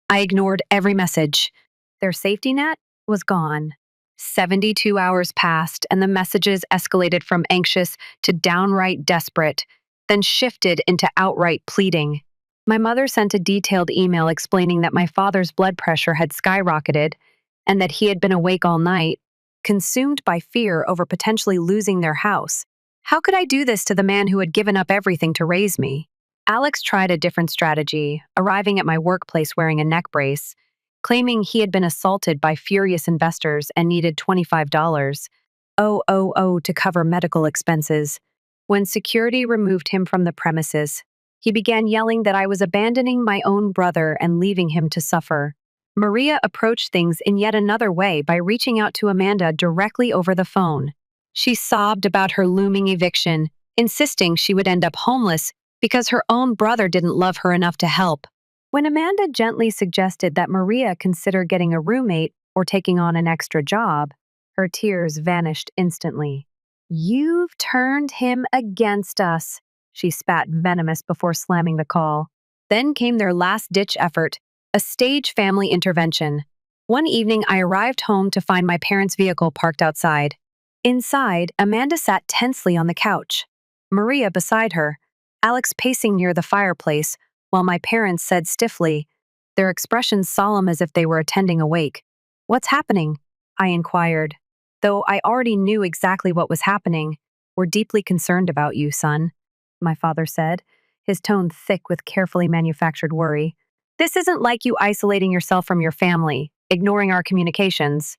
A: I ignored every message. Their safety net was gone. 72 hours passed, and the messages escalated from anxious to downright desperate, then shifted into outright pleading. My mother sent a detailed email explaining that my father's blood pressure had skyrocketed and that he had been awake all night, consumed by fear over potentially losing their house. How could I do this to the man who had given up everything to raise me? Alex tried a different strategy, arriving at my workplace wearing a neck brace, claiming he had been assaulted by furious investors and needed $25 to cover medical expenses. When security removed him from the premises, he began yelling that I was abandoning my own brother and leaving him to suffer. Maria approached things in yet another way by reaching out to Amanda directly over the phone. She sobbed about her looming eviction, insisting she would end up homeless because her own brother didn't love her enough to help. When Amanda gently suggested that Maria consider getting a roommate or taking on an extra job, her tears vanished instantly. "You've turned him against us," she spat venomous before slamming the call. Then came their last-ditch effort, a stage family intervention. One evening, I arrived home to find my parents' vehicle parked outside. Inside, Amanda sat tensely on the couch, Maria beside her, Alex pacing near the fireplace, while my parents said stiffly, their expressions solemn as if they were attending a wake. "What's happening?" I inquired. Though I already knew exactly what was happening. "We're deeply concerned about you, son," my father said, his tone thick with carefully manufactured worry. "This isn't like you isolating yourself from your family, ignoring our communications.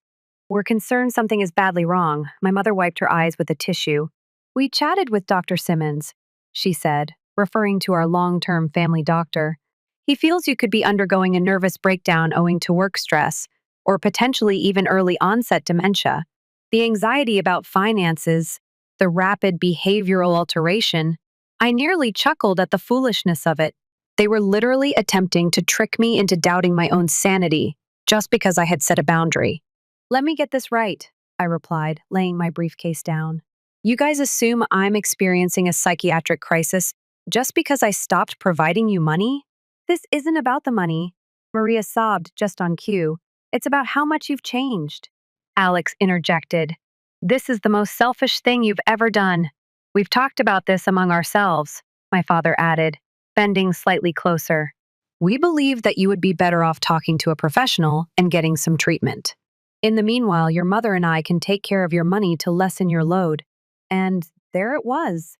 A: We're concerned something is badly wrong." My mother wiped her eyes with a tissue. "We chatted with Dr. Simmons," she said, referring to our long-term family doctor. "He feels you could be undergoing a nervous breakdown owing to work stress, or potentially even early onset dementia. The anxiety about finances, the rapid behavioral alteration." I nearly chuckled at the foolishness of it. They were literally attempting to trick me into doubting my own sanity, just because I had set a boundary. "Let me get this right," I replied, laying my briefcase down. "You guys assume I'm experiencing a psychiatric crisis just because I stopped providing you money? This isn't about the money." Maria sobbed just on cue. "It's about how much you've changed." Alex interjected. "This is the most selfish thing you've ever done. We've talked about this among ourselves," my father added, bending slightly closer. "We believe that you would be better off talking to a professional and getting some treatment. In the meanwhile, your mother and I can take care of your money to lessen your load." And there it was.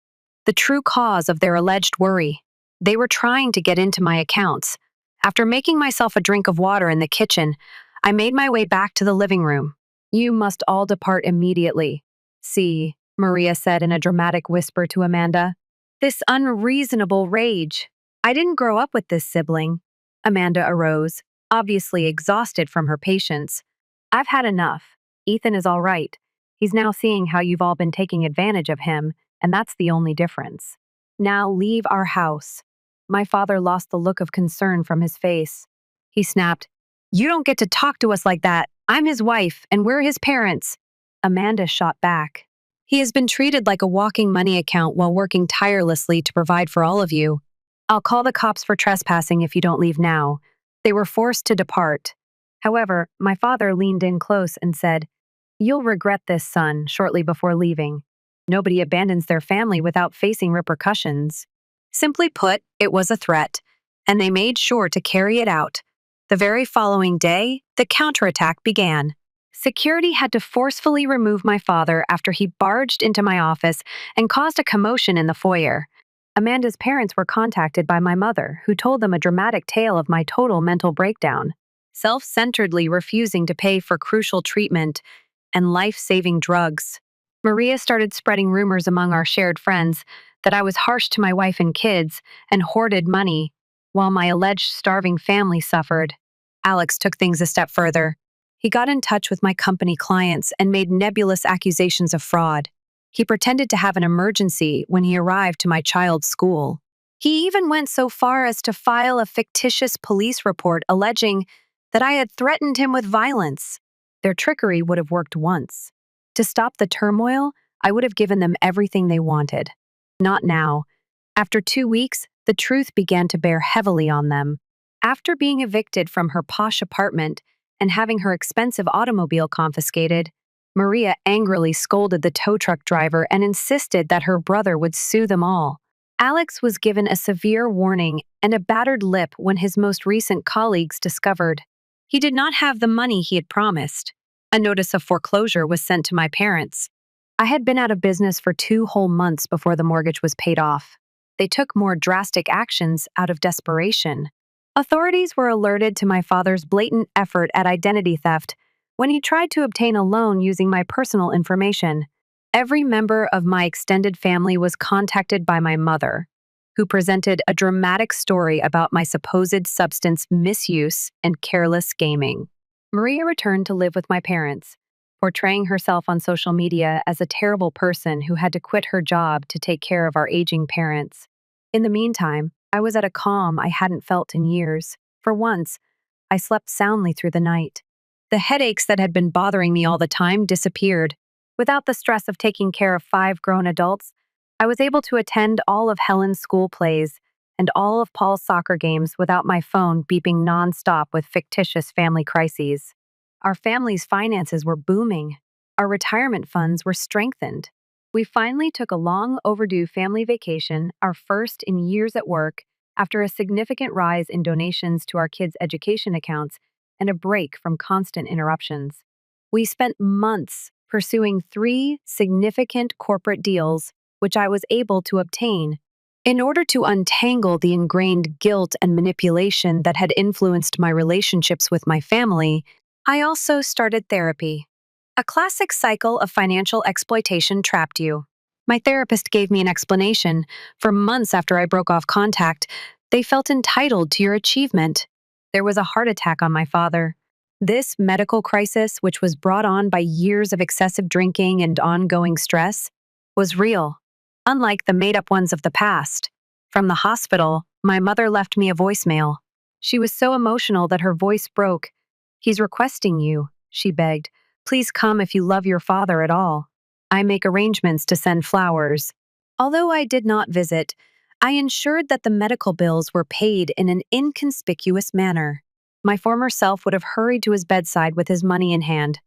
A: The true cause of their alleged worry. They were trying to get into my accounts. After making myself a drink of water in the kitchen, I made my way back to the living room. "You must all depart immediately." "See," Maria said in a dramatic whisper to Amanda. "This unreasonable rage. I didn't grow up with this sibling." Amanda arose, obviously exhausted from her patience. "I've had enough. Ethan is all right. He's now seeing how you've all been taking advantage of him, and that's the only difference. Now leave our house." My father lost the look of concern from his face. He snapped, "You don't get to talk to us like that. I'm his wife, and we're his parents." Amanda shot back. "He has been treated like a walking money account while working tirelessly to provide for all of you. I'll call the cops for trespassing if you don't leave now." They were forced to depart. However, my father leaned in close and said, "You'll regret this, son," shortly before leaving. Nobody abandons their family without facing repercussions. Simply put, it was a threat, and they made sure to carry it out. The very following day, the counterattack began. Security had to forcefully remove my father after he barged into my office and caused a commotion in the foyer. Amanda's parents were contacted by my mother, who told them a dramatic tale of my total mental breakdown, self-centeredly refusing to pay for crucial treatment and life-saving drugs. Maria started spreading rumors among our shared friends that I was harsh to my wife and kids and hoarded money, while my alleged starving family suffered. Alex took things a step further. He got in touch with my company clients and made nebulous accusations of fraud. He pretended to have an emergency when he arrived to my child's school. He even went so far as to file a fictitious police report alleging that I had threatened him with violence. Their trickery would have worked once. To stop the turmoil, I would have given them everything they wanted. Not now. After 2 weeks, the truth began to bear heavily on them. After being evicted from her posh apartment and having her expensive automobile confiscated, Maria angrily scolded the tow truck driver and insisted that her brother would sue them all. Alex was given a severe warning and a battered lip when his most recent colleagues discovered he did not have the money he had promised. A notice of foreclosure was sent to my parents. I had been out of business for 2 whole months before the mortgage was paid off. They took more drastic actions out of desperation. Authorities were alerted to my father's blatant effort at identity theft when he tried to obtain a loan using my personal information. Every member of my extended family was contacted by my mother, who presented a dramatic story about my supposed substance misuse and careless gaming. Maria returned to live with my parents, portraying herself on social media as a terrible person who had to quit her job to take care of our aging parents. In the meantime, I was at a calm I hadn't felt in years. For once, I slept soundly through the night. The headaches that had been bothering me all the time disappeared. Without the stress of taking care of 5 grown adults, I was able to attend all of Helen's school plays and all of Paul's soccer games without my phone beeping nonstop with fictitious family crises. Our family's finances were booming. Our retirement funds were strengthened. We finally took a long overdue family vacation, our first in years at work, after a significant rise in donations to our kids' education accounts and a break from constant interruptions. We spent months pursuing 3 significant corporate deals, which I was able to obtain. In order to untangle the ingrained guilt and manipulation that had influenced my relationships with my family, I also started therapy. A classic cycle of financial exploitation trapped you. My therapist gave me an explanation. For months after I broke off contact, they felt entitled to your achievement. There was a heart attack on my father. This medical crisis, which was brought on by years of excessive drinking and ongoing stress, was real, unlike the made-up ones of the past. From the hospital, my mother left me a voicemail. She was so emotional that her voice broke. "He's requesting you," she begged. "Please come if you love your father at all. I make arrangements to send flowers." Although I did not visit, I ensured that the medical bills were paid in an inconspicuous manner. My former self would have hurried to his bedside with his money in hand.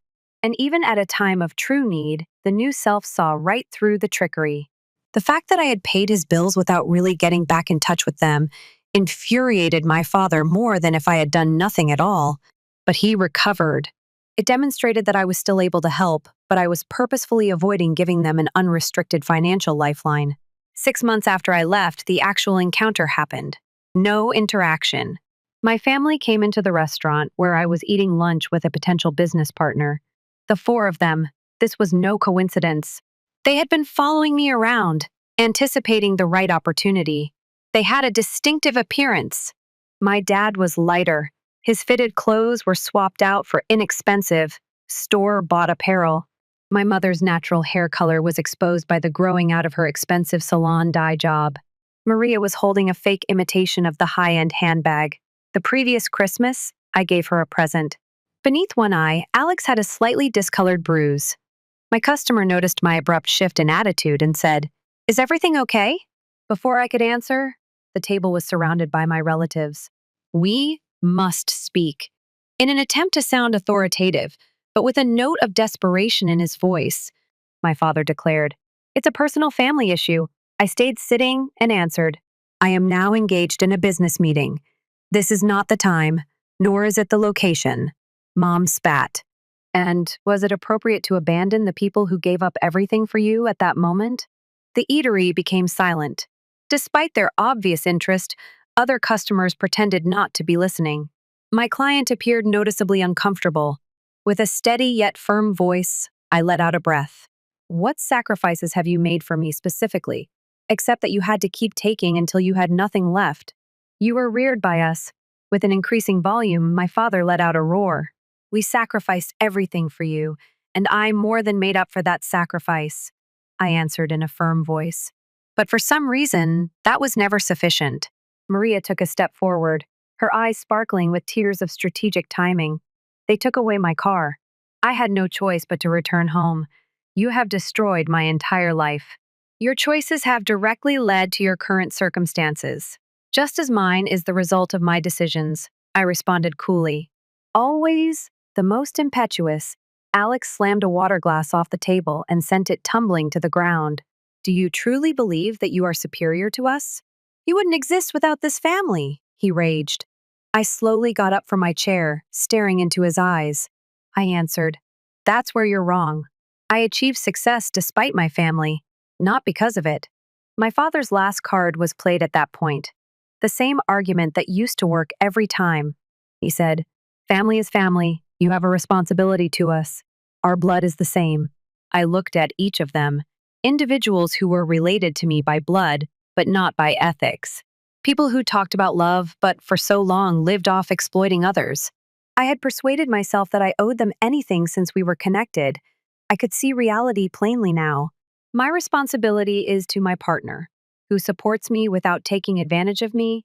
A: And even at a time of true need, the new self saw right through the trickery. The fact that I had paid his bills without really getting back in touch with them infuriated my father more than if I had done nothing at all. But he recovered. It demonstrated that I was still able to help, but I was purposefully avoiding giving them an unrestricted financial lifeline. 6 months after I left, the actual encounter happened. No interaction. My family came into the restaurant where I was eating lunch with a potential business partner. The 4 of them. This was no coincidence. They had been following me around, anticipating the right opportunity. They had a distinctive appearance. My dad was lighter. His fitted clothes were swapped out for inexpensive, store-bought apparel. My mother's natural hair color was exposed by the growing out of her expensive salon dye job. Maria was holding a fake imitation of the high-end handbag. The previous Christmas, I gave her a present. Beneath one eye, Alex had a slightly discolored bruise. My customer noticed my abrupt shift in attitude and said, "Is everything okay?" Before I could answer, the table was surrounded by my relatives. "We must speak." In an attempt to sound authoritative, but with a note of desperation in his voice, my father declared, "It's a personal family issue." I stayed sitting and answered, "I am now engaged in a business meeting. This is not the time, nor is it the location." Mom spat. "And was it appropriate to abandon the people who gave up everything for you at that moment?" The eatery became silent. Despite their obvious interest, other customers pretended not to be listening. My client appeared noticeably uncomfortable. With a steady yet firm voice, I let out a breath. "What sacrifices have you made for me specifically, except that you had to keep taking until you had nothing left? You were reared by us." With an increasing volume, my father let out a roar. "We sacrificed everything for you, and I more than made up for that sacrifice," I answered in a firm voice. But for some reason, that was never sufficient. Maria took a step forward, her eyes sparkling with tears of strategic timing. "They took away my car. I had no choice but to return home. You have destroyed my entire life. Your choices have directly led to your current circumstances, just as mine is the result of my decisions," I responded coolly. Always the most impetuous, Alex slammed a water glass off the table and sent it tumbling to the ground. Do you truly believe that you are superior to us? You wouldn't exist without this family, he raged. I slowly got up from my chair, staring into his eyes. I answered, That's where you're wrong. I achieved success despite my family, not because of it. My father's last card was played at that point. The same argument that used to work every time. He said, Family is family. You have a responsibility to us. Our blood is the same. I looked at each of them, individuals who were related to me by blood, but not by ethics. People who talked about love, but for so long lived off exploiting others. I had persuaded myself that I owed them anything since we were connected. I could see reality plainly now. My responsibility is to my partner, who supports me without taking advantage of me,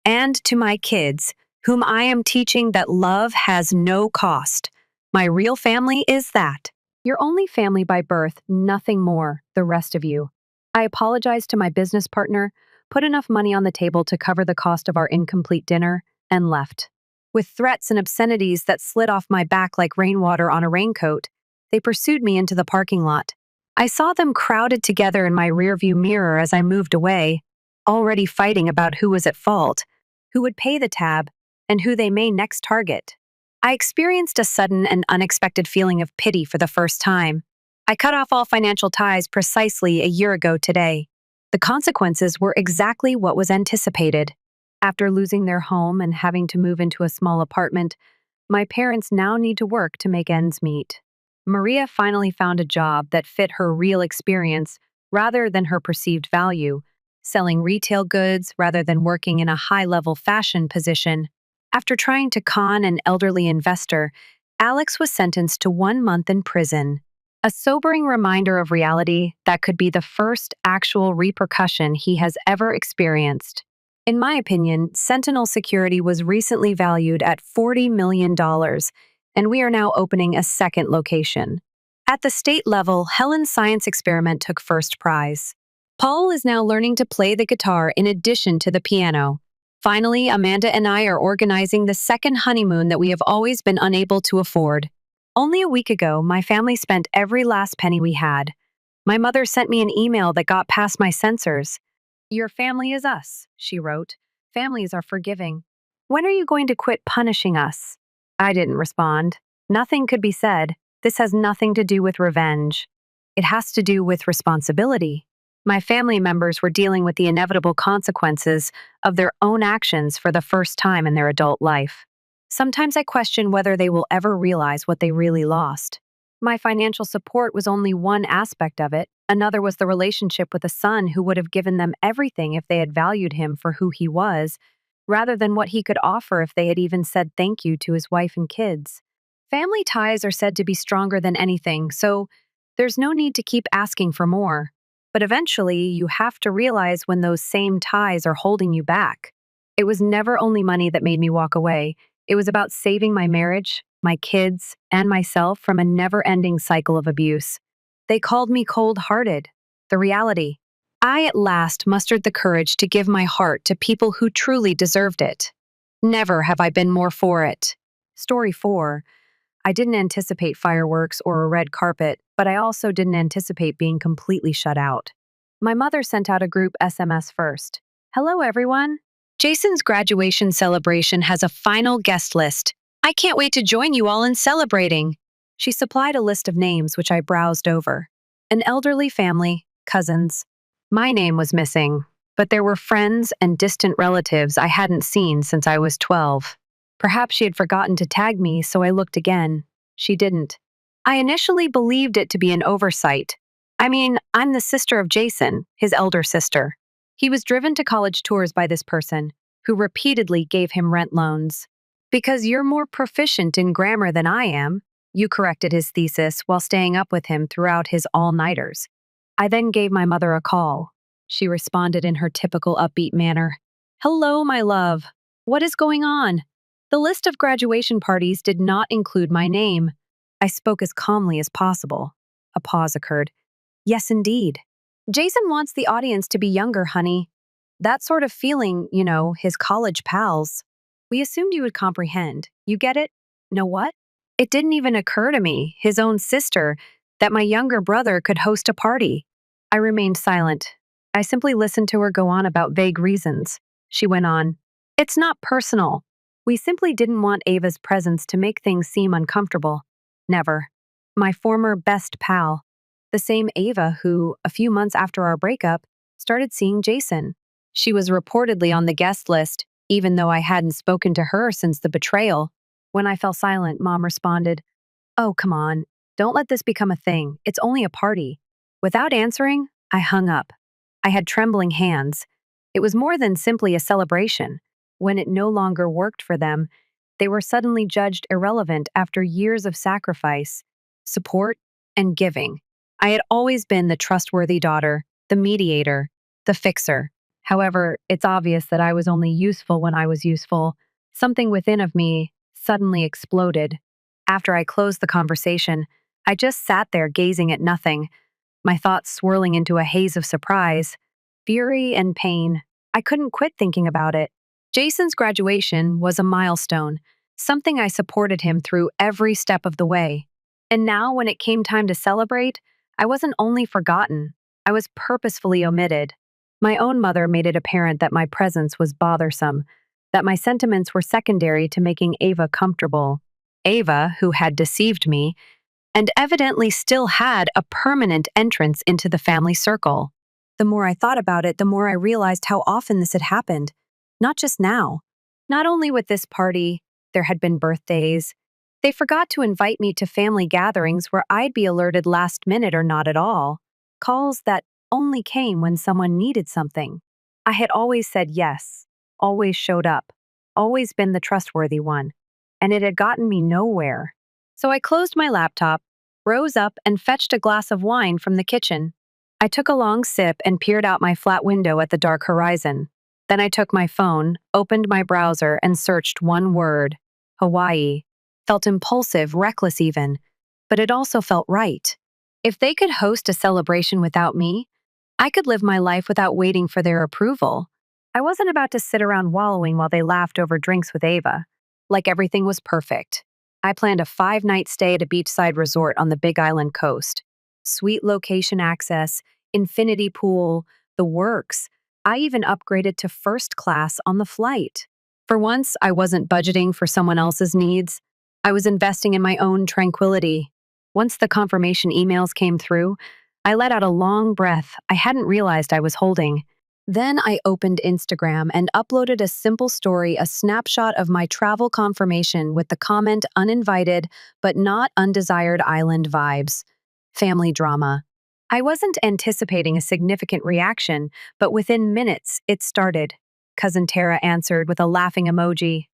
A: and to my kids, whom I am teaching that love has no cost. My real family is that. You're only family by birth, nothing more, the rest of you. I apologized to my business partner, put enough money on the table to cover the cost of our incomplete dinner, and left. With threats and obscenities that slid off my back like rainwater on a raincoat, they pursued me into the parking lot. I saw them crowded together in my rearview mirror as I moved away, already fighting about who was at fault, who would pay the tab, and who they may next target. I experienced a sudden and unexpected feeling of pity for the first time. I cut off all financial ties precisely a year ago today. The consequences were exactly what was anticipated. After losing their home and having to move into a small apartment, my parents now need to work to make ends meet. Maria finally found a job that fit her real experience rather than her perceived value, selling retail goods rather than working in a high-level fashion position. After trying to con an elderly investor, Alex was sentenced to 1 month in prison. A sobering reminder of reality that could be the first actual repercussion he has ever experienced. In my opinion, Sentinel Security was recently valued at $40 million, and we are now opening a second location. At the state level, Helen's science experiment took first prize. Paul is now learning to play the guitar in addition to the piano. Finally, Amanda and I are organizing the second honeymoon that we have always been unable to afford. Only a week ago, my family spent every last penny we had. My mother sent me an email that got past my censors. Your family is us, she wrote. Families are forgiving. When are you going to quit punishing us? I didn't respond. Nothing could be said. This has nothing to do with revenge. It has to do with responsibility. My family members were dealing with the inevitable consequences of their own actions for the first time in their adult life. Sometimes I question whether they will ever realize what they really lost. My financial support was only one aspect of it. Another was the relationship with a son who would have given them everything if they had valued him for who he was, rather than what he could offer if they had even said thank you to his wife and kids. Family ties are said to be stronger than anything, so there's no need to keep asking for more. But eventually, you have to realize when those same ties are holding you back. It was never only money that made me walk away. It was about saving my marriage, my kids, and myself from a never-ending cycle of abuse. They called me cold-hearted. The reality. I at last mustered the courage to give my heart to people who truly deserved it. Never have I been more for it. Story 4. I didn't anticipate fireworks or a red carpet, but I also didn't anticipate being completely shut out. My mother sent out a group SMS first. Hello, everyone. Jason's graduation celebration has a final guest list. I can't wait to join you all in celebrating. She supplied a list of names which I browsed over. An elderly family, cousins. My name was missing, but there were friends and distant relatives I hadn't seen since I was 12. Perhaps she had forgotten to tag me, so I looked again. She didn't. I initially believed it to be an oversight. I mean, I'm the sister of Jason, his elder sister. He was driven to college tours by this person, who repeatedly gave him rent loans. Because you're more proficient in grammar than I am, you corrected his thesis while staying up with him throughout his all-nighters. I then gave my mother a call. She responded in her typical upbeat manner. Hello, my love. What is going on? The list of graduation parties did not include my name. I spoke as calmly as possible. A pause occurred. Yes, indeed. Jason wants the audience to be younger, honey. That sort of feeling, his college pals. We assumed you would comprehend. You get it? Know what? It didn't even occur to me, his own sister, that my younger brother could host a party. I remained silent. I simply listened to her go on about vague reasons. She went on, "It's not personal. We simply didn't want Ava's presence to make things seem uncomfortable. Never. My former best pal, the same Ava who, a few months after our breakup, started seeing Jason. She was reportedly on the guest list, even though I hadn't spoken to her since the betrayal. When I fell silent, Mom responded, "Oh, come on. Don't let this become a thing. It's only a party." Without answering, I hung up. I had trembling hands. It was more than simply a celebration. When it no longer worked for them, they were suddenly judged irrelevant after years of sacrifice, support, and giving. I had always been the trustworthy daughter, the mediator, the fixer. However, it's obvious that I was only useful when I was useful. Something within of me suddenly exploded. After I closed the conversation, I just sat there gazing at nothing, my thoughts swirling into a haze of surprise, fury, and pain. I couldn't quit thinking about it. Jason's graduation was a milestone, something I supported him through every step of the way. And now, when it came time to celebrate, I wasn't only forgotten, I was purposefully omitted. My own mother made it apparent that my presence was bothersome, that my sentiments were secondary to making Ava comfortable. Ava, who had deceived me, and evidently still had a permanent entrance into the family circle. The more I thought about it, the more I realized how often this had happened. Not just now. Not only with this party, there had been birthdays. They forgot to invite me to family gatherings where I'd be alerted last minute or not at all. Calls that only came when someone needed something. I had always said yes, always showed up, always been the trustworthy one, and it had gotten me nowhere. So I closed my laptop, rose up, and fetched a glass of wine from the kitchen. I took a long sip and peered out my flat window at the dark horizon. Then I took my phone, opened my browser, and searched one word: Hawaii. Felt impulsive, reckless even, but it also felt right. If they could host a celebration without me, I could live my life without waiting for their approval. I wasn't about to sit around wallowing while they laughed over drinks with Ava, like everything was perfect. I planned a 5-night stay at a beachside resort on the Big Island coast. Suite location access, infinity pool, the works. I even upgraded to first class on the flight. For once, I wasn't budgeting for someone else's needs. I was investing in my own tranquility. Once the confirmation emails came through, I let out a long breath I hadn't realized I was holding. Then I opened Instagram and uploaded a simple story, a snapshot of my travel confirmation with the comment uninvited but not undesired island vibes. Family drama. I wasn't anticipating a significant reaction, but within minutes it started. Cousin Tara answered with a laughing emoji.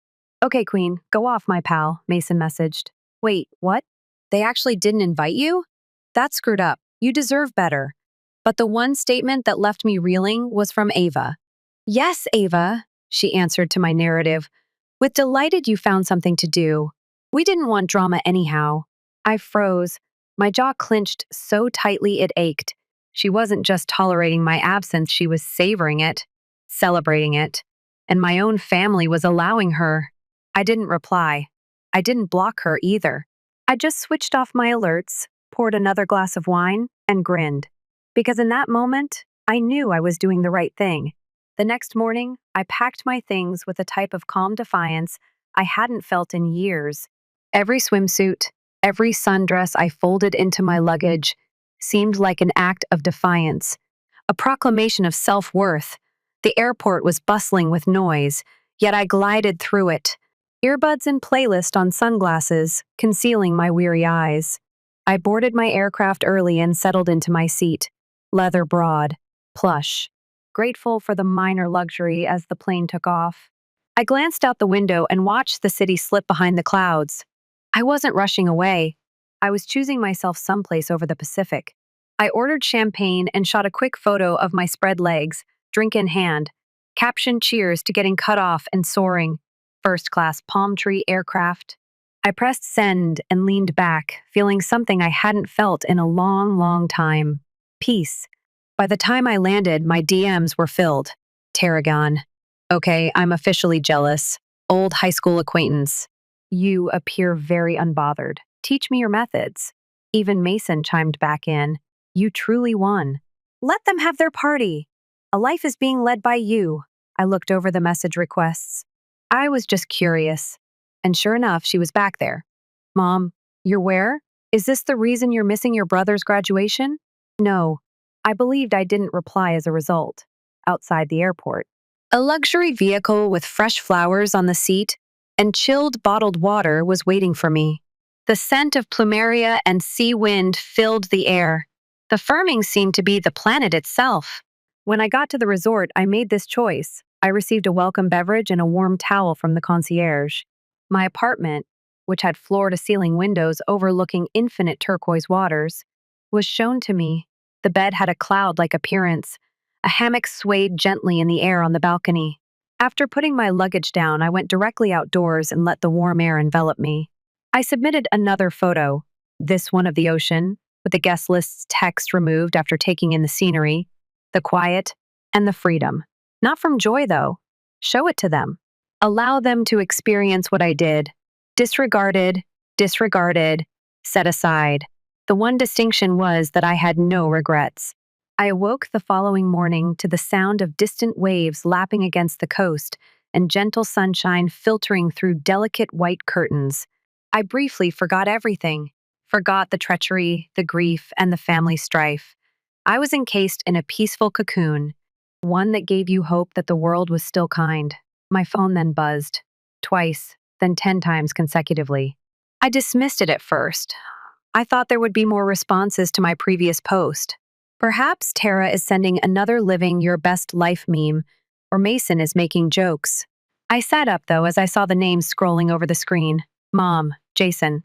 A: "Okay, Queen, go off, my pal," Mason messaged. "Wait, what? They actually didn't invite you? That's screwed up. You deserve better." But the one statement that left me reeling was from Ava. "Yes, Ava," she answered to my narrative. "With delighted you found something to do. We didn't want drama anyhow." I froze. My jaw clenched so tightly it ached. She wasn't just tolerating my absence, she was savoring it, celebrating it. And my own family was allowing her. I didn't reply. I didn't block her either. I just switched off my alerts, poured another glass of wine, and grinned. Because in that moment, I knew I was doing the right thing. The next morning, I packed my things with a type of calm defiance I hadn't felt in years. Every swimsuit, every sundress I folded into my luggage seemed like an act of defiance, a proclamation of self-worth. The airport was bustling with noise, yet I glided through it, earbuds and playlist on sunglasses, concealing my weary eyes. I boarded my aircraft early and settled into my seat. Leather broad, plush, grateful for the minor luxury as the plane took off. I glanced out the window and watched the city slip behind the clouds. I wasn't rushing away. I was choosing myself someplace over the Pacific. I ordered champagne and shot a quick photo of my spread legs, drink in hand. Caption: "Cheers to getting cut off and soaring. First class palm tree aircraft." I pressed send and leaned back, feeling something I hadn't felt in a long, long time. Peace. By the time I landed, my DMs were filled. Tarragon. "Okay, I'm officially jealous. Old high school acquaintance. You appear very unbothered. Teach me your methods." Even Mason chimed back in. "You truly won." Let them have their party. A life is being led by you. I looked over the message requests. I was just curious. And sure enough, she was back there. Mom, you're where? Is this the reason you're missing your brother's graduation? No. I believed I didn't reply as a result. Outside the airport. A luxury vehicle with fresh flowers on the seat and chilled bottled water was waiting for me. The scent of plumeria and sea wind filled the air. The firming seemed to be the planet itself. When I got to the resort, I made this choice. I received a welcome beverage and a warm towel from the concierge. My apartment, which had floor-to-ceiling windows overlooking infinite turquoise waters, was shown to me. The bed had a cloud-like appearance. A hammock swayed gently in the air on the balcony. After putting my luggage down, I went directly outdoors and let the warm air envelop me. I submitted another photo, this one of the ocean, with the guest list's text removed after taking in the scenery, the quiet, and the freedom. Not from joy, though. Show it to them. Allow them to experience what I did. Disregarded, set aside. The one distinction was that I had no regrets. I awoke the following morning to the sound of distant waves lapping against the coast and gentle sunshine filtering through delicate white curtains. I briefly forgot everything. Forgot the treachery, the grief, and the family strife. I was encased in a peaceful cocoon, one that gave you hope that the world was still kind. My phone then buzzed. Twice, then 10 times consecutively. I dismissed it at first. I thought there would be more responses to my previous post. Perhaps Tara is sending another living your best life meme, or Mason is making jokes. I sat up, though, as I saw the names scrolling over the screen. Mom, Jason,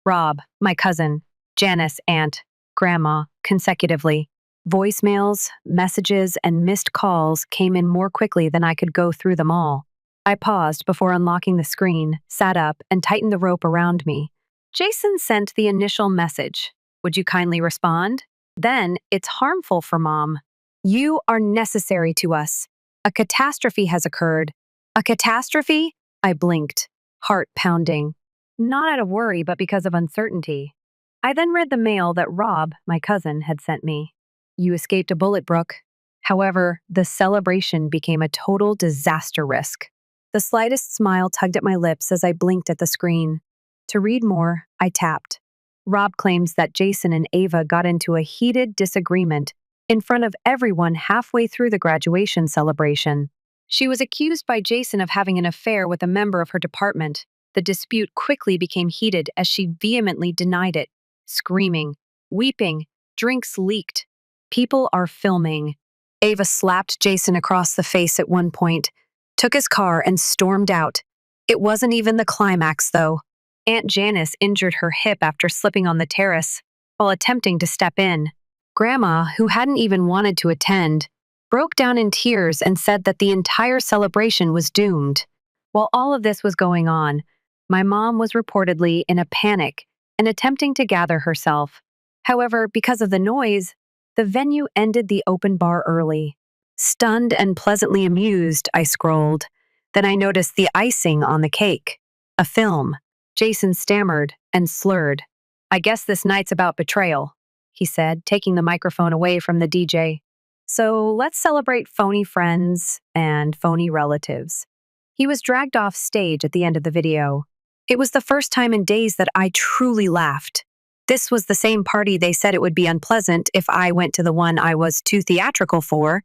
A: Rob, my cousin, Janice, aunt, grandma, consecutively. Voicemails, messages, and missed calls came in more quickly than I could go through them all. I paused before unlocking the screen, sat up, and tightened the rope around me. Jason sent the initial message. Would you kindly respond? Then, it's harmful for Mom. You are necessary to us. A catastrophe has occurred. A catastrophe? I blinked, heart pounding. Not out of worry, but because of uncertainty. I then read the mail that Rob, my cousin, had sent me. You escaped a bullet, Brooke. However, the celebration became a total disaster risk. The slightest smile tugged at my lips as I blinked at the screen. To read more, I tapped. Rob claims that Jason and Ava got into a heated disagreement in front of everyone halfway through the graduation celebration. She was accused by Jason of having an affair with a member of her department. The dispute quickly became heated as she vehemently denied it, screaming, weeping, drinks leaked. People are filming. Ava slapped Jason across the face at one point, took his car, and stormed out. It wasn't even the climax, though. Aunt Janice injured her hip after slipping on the terrace while attempting to step in. Grandma, who hadn't even wanted to attend, broke down in tears and said that the entire celebration was doomed. While all of this was going on, my mom was reportedly in a panic and attempting to gather herself. However, because of the noise, the venue ended the open bar early. Stunned and pleasantly amused, I scrolled. Then I noticed the icing on the cake. A film. Jason stammered and slurred. I guess this night's about betrayal, he said, taking the microphone away from the DJ. So let's celebrate phony friends and phony relatives. He was dragged off stage at the end of the video. It was the first time in days that I truly laughed. This was the same party they said it would be unpleasant if I went to the one I was too theatrical for.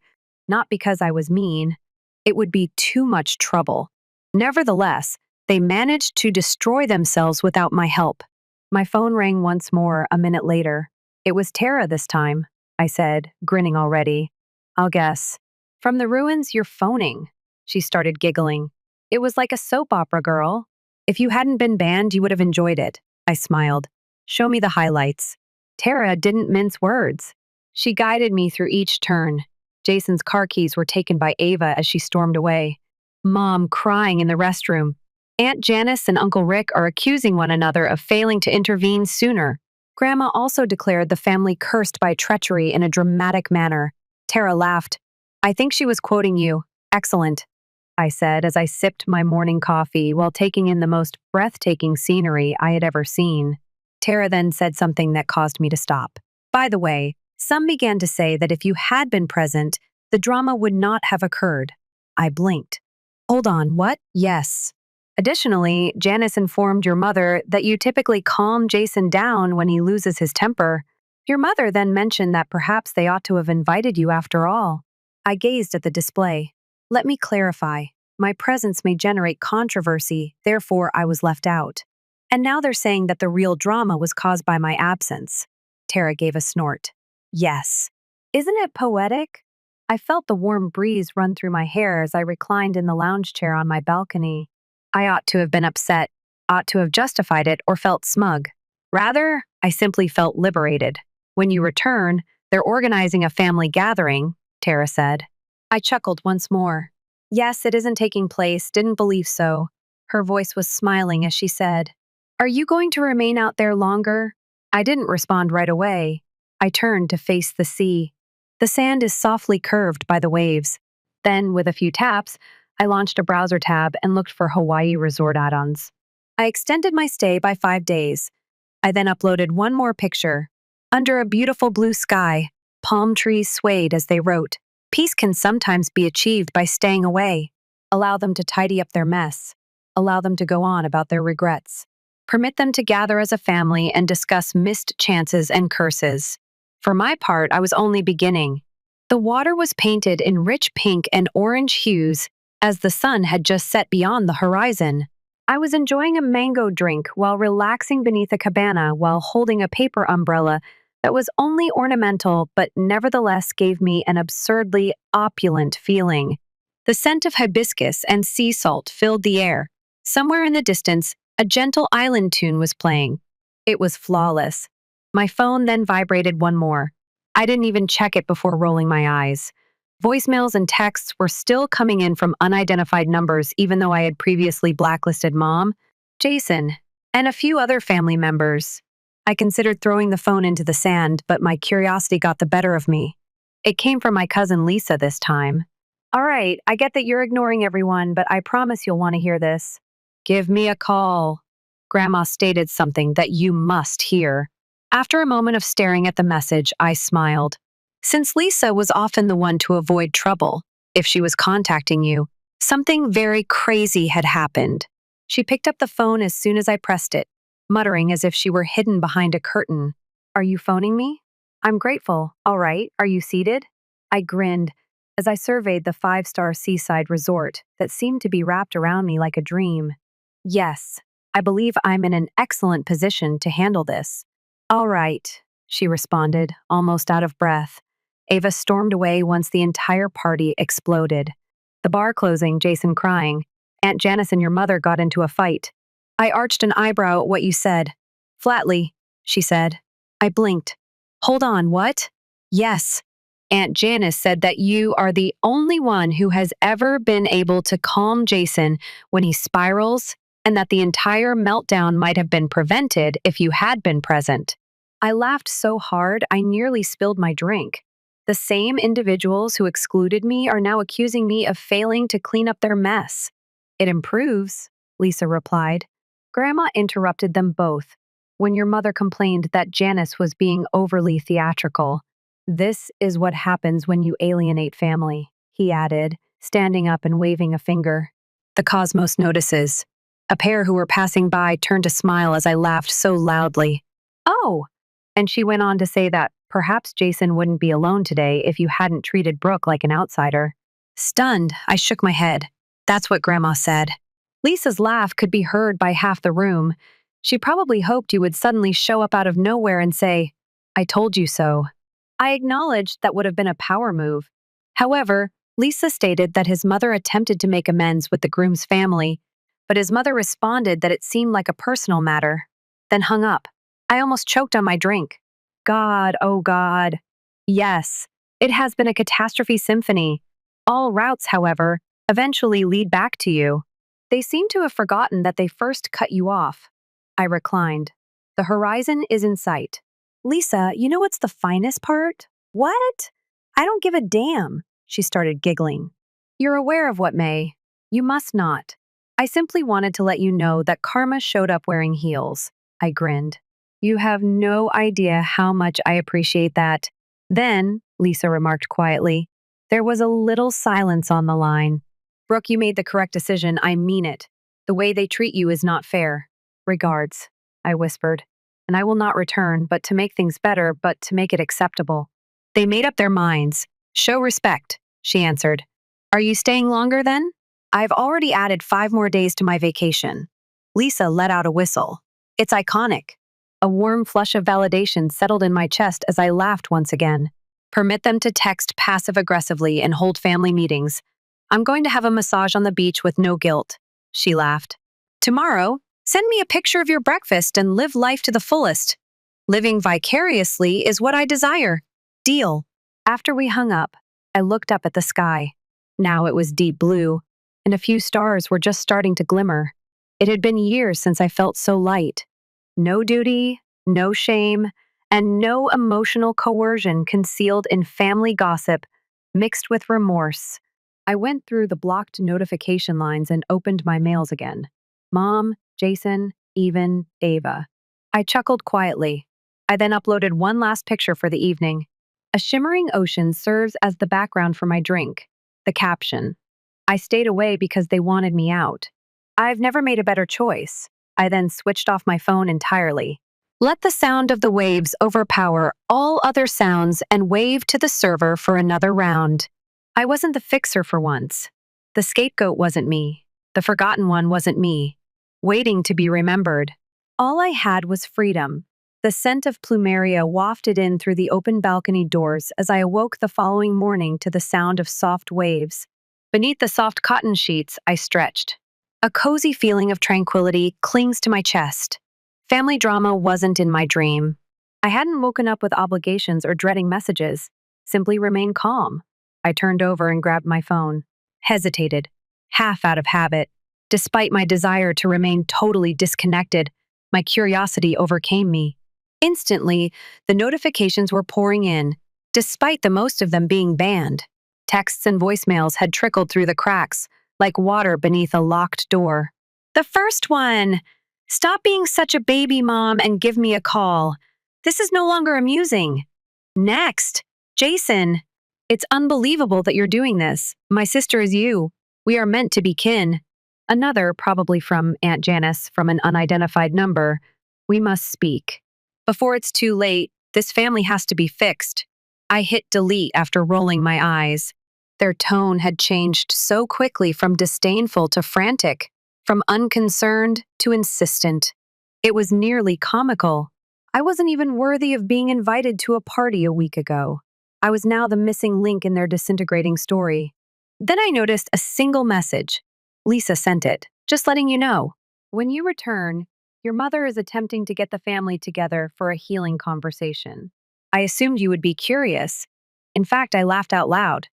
A: Not because I was mean. It would be too much trouble. Nevertheless, they managed to destroy themselves without my help. My phone rang once more a minute later. It was Tara this time, I said, grinning already. I'll guess. From the ruins, you're phoning. She started giggling. It was like a soap opera, girl. If you hadn't been banned, you would have enjoyed it. I smiled. Show me the highlights. Tara didn't mince words. She guided me through each turn. Jason's car keys were taken by Ava as she stormed away. Mom crying in the restroom. Aunt Janice and Uncle Rick are accusing one another of failing to intervene sooner. Grandma also declared the family cursed by treachery in a dramatic manner. Tara laughed. I think she was quoting you. Excellent, I said as I sipped my morning coffee while taking in the most breathtaking scenery I had ever seen. Tara then said something that caused me to stop. By the way, Some began to say that if you had been present, the drama would not have occurred. I blinked. Hold on, what? Yes. Additionally, Janice informed your mother that you typically calm Jason down when he loses his temper. Your mother then mentioned that perhaps they ought to have invited you after all. I gazed at the display. Let me clarify. My presence may generate controversy, therefore I was left out. And now they're saying that the real drama was caused by my absence. Tara gave a snort. Yes. Isn't it poetic? I felt the warm breeze run through my hair as I reclined in the lounge chair on my balcony. I ought to have been upset, ought to have justified it, or felt smug. Rather, I simply felt liberated. When you return, they're organizing a family gathering, Tara said. I chuckled once more. Yes, it isn't taking place, didn't believe so. Her voice was smiling as she said, Are you going to remain out there longer? I didn't respond right away. I turned to face the sea. The sand is softly curved by the waves. Then, with a few taps, I launched a browser tab and looked for Hawaii resort add-ons. I extended my stay by 5 days. I then uploaded one more picture. Under a beautiful blue sky, palm trees swayed as they wrote, Peace can sometimes be achieved by staying away. Allow them to tidy up their mess. Allow them to go on about their regrets. Permit them to gather as a family and discuss missed chances and curses. For my part, I was only beginning. The water was painted in rich pink and orange hues as the sun had just set beyond the horizon. I was enjoying a mango drink while relaxing beneath a cabana while holding a paper umbrella that was only ornamental but nevertheless gave me an absurdly opulent feeling. The scent of hibiscus and sea salt filled the air. Somewhere in the distance, a gentle island tune was playing. It was flawless. My phone then vibrated one more. I didn't even check it before rolling my eyes. Voicemails and texts were still coming in from unidentified numbers even though I had previously blacklisted Mom, Jason, and a few other family members. I considered throwing the phone into the sand, but my curiosity got the better of me. It came from my cousin Lisa this time. All right, I get that you're ignoring everyone, but I promise you'll want to hear this. Give me a call. Grandma stated something that you must hear. After a moment of staring at the message, I smiled. Since Lisa was often the one to avoid trouble, if she was contacting you, something very crazy had happened. She picked up the phone as soon as I pressed it, muttering as if she were hidden behind a curtain. Are you phoning me? I'm grateful. All right, are you seated? I grinned as I surveyed the 5-star seaside resort that seemed to be wrapped around me like a dream. Yes, I believe I'm in an excellent position to handle this. All right, she responded, almost out of breath. Ava stormed away once the entire party exploded. The bar closing, Jason crying. Aunt Janice and your mother got into a fight. I arched an eyebrow at what you said. Flatly, she said. I blinked. Hold on, what? Yes. Aunt Janice said that you are the only one who has ever been able to calm Jason when he spirals, and that the entire meltdown might have been prevented if you had been present. I laughed so hard I nearly spilled my drink. The same individuals who excluded me are now accusing me of failing to clean up their mess. It improves, Lisa replied. Grandma interrupted them both when your mother complained that Janice was being overly theatrical. This is what happens when you alienate family, he added, standing up and waving a finger. The cosmos notices. A pair who were passing by turned to smile as I laughed so loudly. Oh! And she went on to say that perhaps Jason wouldn't be alone today if you hadn't treated Brooke like an outsider. Stunned, I shook my head. That's what Grandma said. Lisa's laugh could be heard by half the room. She probably hoped you would suddenly show up out of nowhere and say, I told you so. I acknowledged that would have been a power move. However, Lisa stated that his mother attempted to make amends with the groom's family, but his mother responded that it seemed like a personal matter, then hung up. I almost choked on my drink. God, oh God. Yes, it has been a catastrophe symphony. All routes, however, eventually lead back to you. They seem to have forgotten that they first cut you off. I reclined. The horizon is in sight. Lisa, you know what's the finest part? What? I don't give a damn, she started giggling. You're aware of what may. You must not. I simply wanted to let you know that karma showed up wearing heels. I grinned. You have no idea how much I appreciate that. Then, Lisa remarked quietly, there was a little silence on the line. Brooke, you made the correct decision. I mean it. The way they treat you is not fair. Regards, I whispered. And I will not return, but to make things better, but to make it acceptable. They made up their minds. Show respect, she answered. Are you staying longer then? I've already added 5 more days to my vacation. Lisa let out a whistle. It's iconic. A warm flush of validation settled in my chest as I laughed once again. Permit them to text passive-aggressively and hold family meetings. I'm going to have a massage on the beach with no guilt, she laughed. Tomorrow, send me a picture of your breakfast and live life to the fullest. Living vicariously is what I desire. Deal. After we hung up, I looked up at the sky. Now it was deep blue, and a few stars were just starting to glimmer. It had been years since I felt so light. No duty, no shame, and no emotional coercion concealed in family gossip mixed with remorse. I went through the blocked notification lines and opened my mails again. Mom, Jason, even Ava. I chuckled quietly. I then uploaded one last picture for the evening. A shimmering ocean serves as the background for my drink. The caption. I stayed away because they wanted me out. I've never made a better choice. I then switched off my phone entirely. Let the sound of the waves overpower all other sounds and wave to the server for another round. I wasn't the fixer for once. The scapegoat wasn't me. The forgotten one wasn't me. Waiting to be remembered. All I had was freedom. The scent of plumeria wafted in through the open balcony doors as I awoke the following morning to the sound of soft waves. Beneath the soft cotton sheets, I stretched. A cozy feeling of tranquility clings to my chest. Family drama wasn't in my dream. I hadn't woken up with obligations or dreading messages. Simply remained calm. I turned over and grabbed my phone. Hesitated, half out of habit. Despite my desire to remain totally disconnected, my curiosity overcame me. Instantly, the notifications were pouring in, despite the most of them being banned. Texts and voicemails had trickled through the cracks, like water beneath a locked door. The first one! Stop being such a baby, Mom, and give me a call. This is no longer amusing. Next, Jason. It's unbelievable that you're doing this. My sister is you. We are meant to be kin. Another, probably from Aunt Janice, from an unidentified number. We must speak. Before it's too late, this family has to be fixed. I hit delete after rolling my eyes. Their tone had changed so quickly from disdainful to frantic, from unconcerned to insistent. It was nearly comical. I wasn't even worthy of being invited to a party a week ago. I was now the missing link in their disintegrating story. Then I noticed a single message. Lisa sent it, just letting you know. When you return, your mother is attempting to get the family together for a healing conversation. I assumed you would be curious. In fact, I laughed out loud.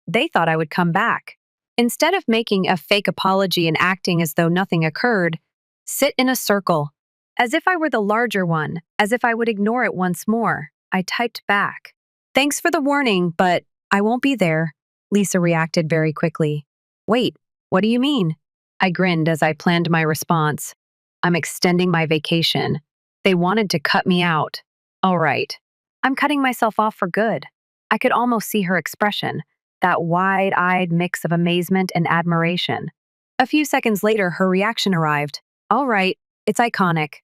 A: They thought I would come back. Instead of making a fake apology and acting as though nothing occurred, sit in a circle. As if I were the larger one, as if I would ignore it once more, I typed back. Thanks for the warning, but I won't be there. Lisa reacted very quickly. Wait, what do you mean? I grinned as I planned my response. I'm extending my vacation. They wanted to cut me out. All right. I'm cutting myself off for good. I could almost see her expression, that wide-eyed mix of amazement and admiration. A few seconds later, her reaction arrived. All right, it's iconic.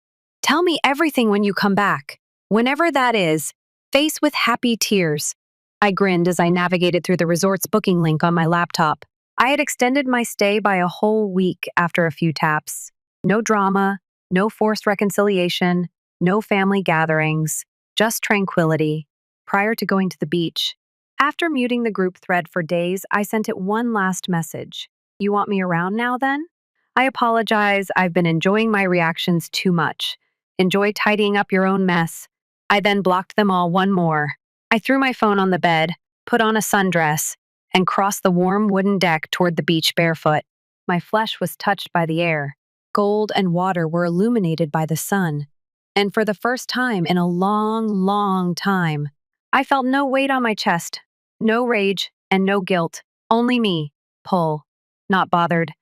A: Tell me everything when you come back. Whenever that is, face with happy tears. I grinned as I navigated through the resort's booking link on my laptop. I had extended my stay by a whole week after a few taps. No drama, no forced reconciliation, no family gatherings, just tranquility. Prior to going to the beach, after muting the group thread for days, I sent it one last message. You want me around now then? I apologize, I've been enjoying my reactions too much. Enjoy tidying up your own mess. I then blocked them all one more. I threw my phone on the bed, put on a sundress, and crossed the warm wooden deck toward the beach barefoot. My flesh was touched by the air. Gold and water were illuminated by the sun. And for the first time in a long, long time, I felt no weight on my chest, no rage, and no guilt. Only me, pull, not bothered.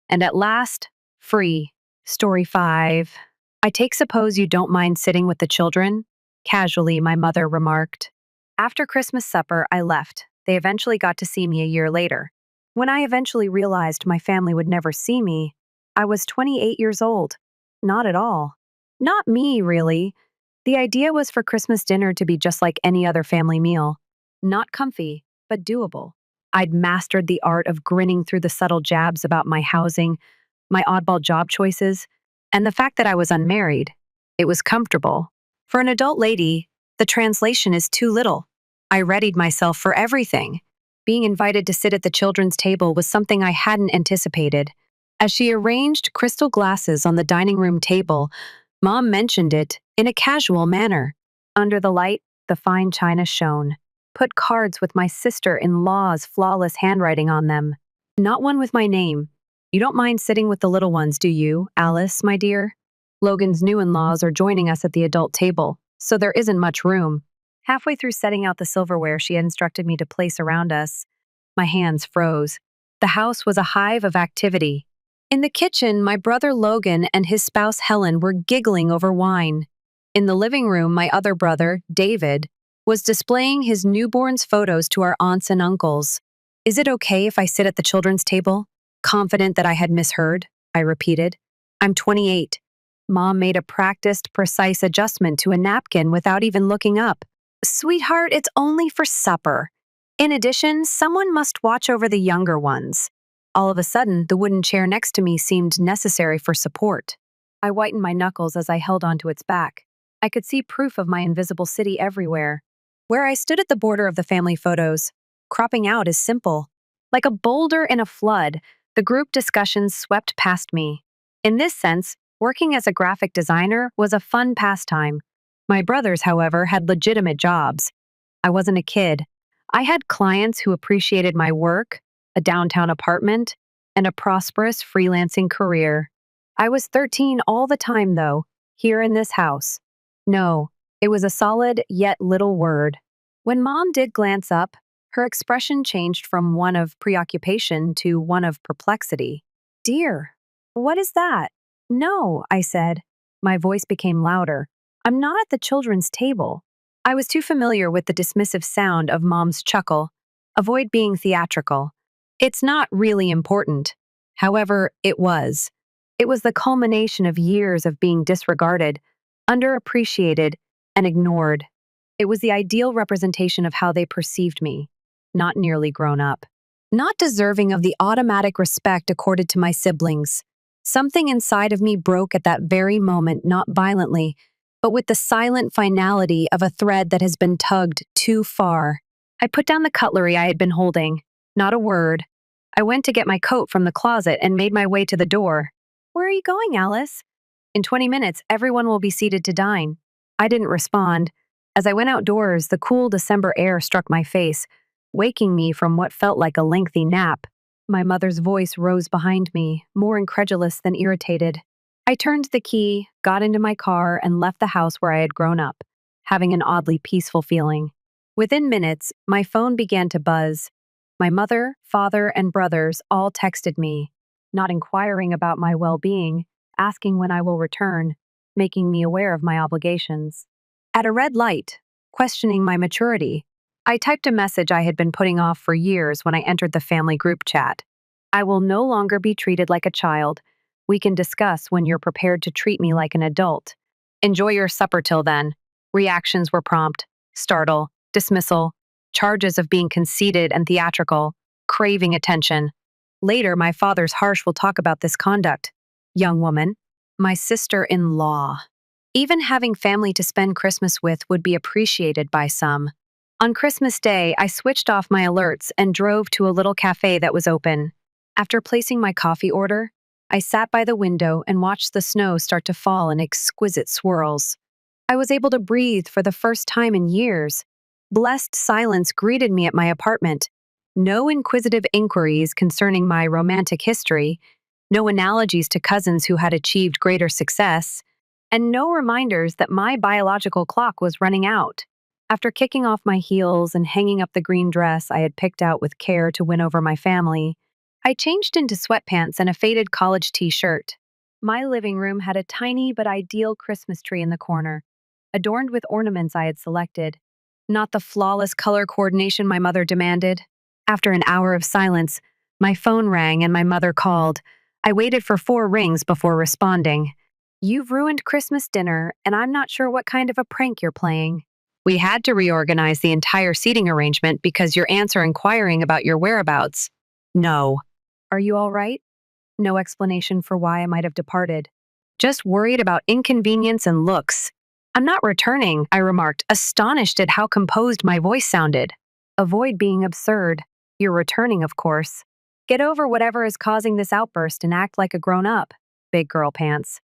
A: And at last, free. Story 5. I take suppose you don't mind sitting with the children? Casually, my mother remarked. After Christmas supper, I left. They eventually got to see me a year later. When I eventually realized my family would never see me, I was 28 years old. Not at all. Not me, really. The idea was for Christmas dinner to be just like any other family meal. Not comfy, but doable. I'd mastered the art of grinning through the subtle jabs about my housing, my oddball job choices, and the fact that I was unmarried. It was comfortable. For an adult lady, the translation is too little. I readied myself for everything. Being invited to sit at the children's table was something I hadn't anticipated. As she arranged crystal glasses on the dining room table, Mom mentioned it in a casual manner. Under the light, the fine china shone. Put cards with my sister-in-law's flawless handwriting on them. Not one with my name. You don't mind sitting with the little ones, do you, Alice, my dear? Logan's new in-laws are joining us at the adult table, so there isn't much room. Halfway through setting out the silverware she had instructed me to place around us, my hands froze. The house was a hive of activity. In the kitchen, my brother Logan and his spouse Helen were giggling over wine. In the living room, my other brother, David, was displaying his newborn's photos to our aunts and uncles. Is it okay if I sit at the children's table? Confident that I had misheard, I repeated. I'm 28. Mom made a practiced, precise adjustment to a napkin without even looking up. Sweetheart, it's only for supper. In addition, someone must watch over the younger ones. All of a sudden, the wooden chair next to me seemed necessary for support. I whitened my knuckles as I held onto its back. I could see proof of my invisible city everywhere. Where I stood at the border of the family photos, cropping out is simple. Like a boulder in a flood, the group discussions swept past me. In this sense, working as a graphic designer was a fun pastime. My brothers, however, had legitimate jobs. I wasn't a kid. I had clients who appreciated my work, a downtown apartment, and a prosperous freelancing career. I was 13 all the time, though, here in this house. No, it was a solid yet little word. When Mom did glance up, her expression changed from one of preoccupation to one of perplexity. Dear, what is that? No, I said. My voice became louder. I'm not at the children's table. I was too familiar with the dismissive sound of Mom's chuckle. Avoid being theatrical. It's not really important. However, it was. It was the culmination of years of being disregarded, underappreciated, and ignored. It was the ideal representation of how they perceived me. Not nearly grown up. Not deserving of the automatic respect accorded to my siblings. Something inside of me broke at that very moment, not violently, but with the silent finality of a thread that has been tugged too far. I put down the cutlery I had been holding. Not a word. I went to get my coat from the closet and made my way to the door. Where are you going, Alice? In 20 minutes, everyone will be seated to dine. I didn't respond. As I went outdoors, the cool December air struck my face, waking me from what felt like a lengthy nap. My mother's voice rose behind me, more incredulous than irritated. I turned the key, got into my car, and left the house where I had grown up, having an oddly peaceful feeling. Within minutes, my phone began to buzz. My mother, father, and brothers all texted me, not inquiring about my well-being, asking when I will return, making me aware of my obligations. At a red light, questioning my maturity, I typed a message I had been putting off for years when I entered the family group chat. I will no longer be treated like a child. We can discuss when you're prepared to treat me like an adult. Enjoy your supper till then. Reactions were prompt, startle, dismissal, charges of being conceited and theatrical, craving attention. Later, my father's harsh will talk about this conduct. Young woman, my sister-in-law. Even having family to spend Christmas with would be appreciated by some. On Christmas Day, I switched off my alerts and drove to a little cafe that was open. After placing my coffee order, I sat by the window and watched the snow start to fall in exquisite swirls. I was able to breathe for the first time in years. Blessed silence greeted me at my apartment. No inquisitive inquiries concerning my romantic history, no analogies to cousins who had achieved greater success, and no reminders that my biological clock was running out. After kicking off my heels and hanging up the green dress I had picked out with care to win over my family, I changed into sweatpants and a faded college t-shirt. My living room had a tiny but ideal Christmas tree in the corner, adorned with ornaments I had selected. not the flawless color coordination my mother demanded. After an hour of silence, my phone rang and my mother called. I waited for 4 rings before responding. You've ruined Christmas dinner, and I'm not sure what kind of a prank you're playing. We had to reorganize the entire seating arrangement because your aunts are inquiring about your whereabouts. No. Are you all right? No explanation for why I might have departed. Just worried about inconvenience and looks. I'm not returning, I remarked, astonished at how composed my voice sounded. Avoid being absurd. You're returning, of course. Get over whatever is causing this outburst and act like a grown-up. Big girl pants.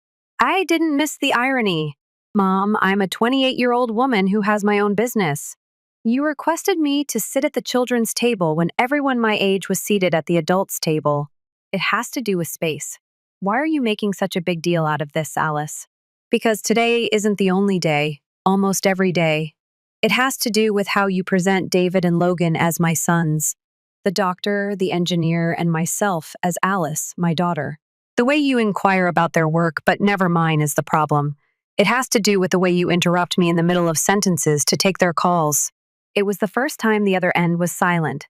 A: I didn't miss the irony. Mom, I'm a 28-year-old woman who has my own business. You requested me to sit at the children's table when everyone my age was seated at the adults' table. It has to do with space. Why are you making such a big deal out of this, Alice? Because today isn't the only day, almost every day. It has to do with how you present David and Logan as my sons, the doctor, the engineer, and myself as Alice, my daughter. The way you inquire about their work, but never mine, is the problem. It has to do with the way you interrupt me in the middle of sentences to take their calls. It was the first time the other end was silent.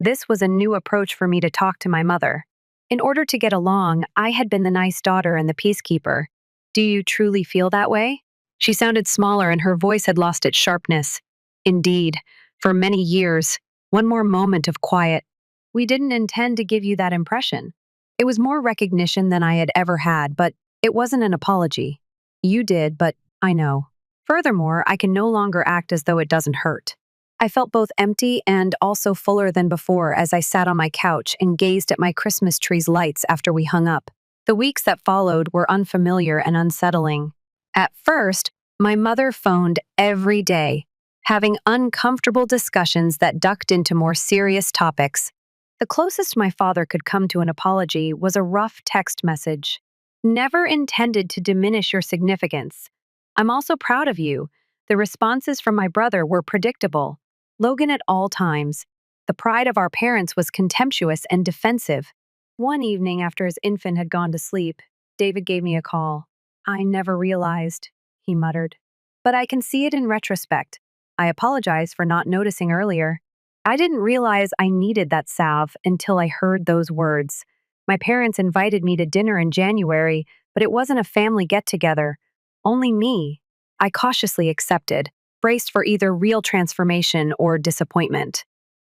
A: This was a new approach for me to talk to my mother. In order to get along, I had been the nice daughter and the peacekeeper. Do you truly feel that way? She sounded smaller and her voice had lost its sharpness. Indeed, for many years. One more moment of quiet. We didn't intend to give you that impression. It was more recognition than I had ever had, but it wasn't an apology. You did, but I know. Furthermore, I can no longer act as though it doesn't hurt. I felt both empty and also fuller than before as I sat on my couch and gazed at my Christmas tree's lights after we hung up. The weeks that followed were unfamiliar and unsettling. At first, my mother phoned every day, having uncomfortable discussions that ducked into more serious topics. The closest my father could come to an apology was a rough text message. Never intended to diminish your significance. I'm also proud of you. The responses from my brother were predictable. Logan at all times. The pride of our parents was contemptuous and defensive. One evening after his infant had gone to sleep, David gave me a call. I never realized, he muttered. But I can see it in retrospect. I apologize for not noticing earlier. I didn't realize I needed that salve until I heard those words. My parents invited me to dinner in January, but it wasn't a family get-together. Only me. I cautiously accepted, braced for either real transformation or disappointment.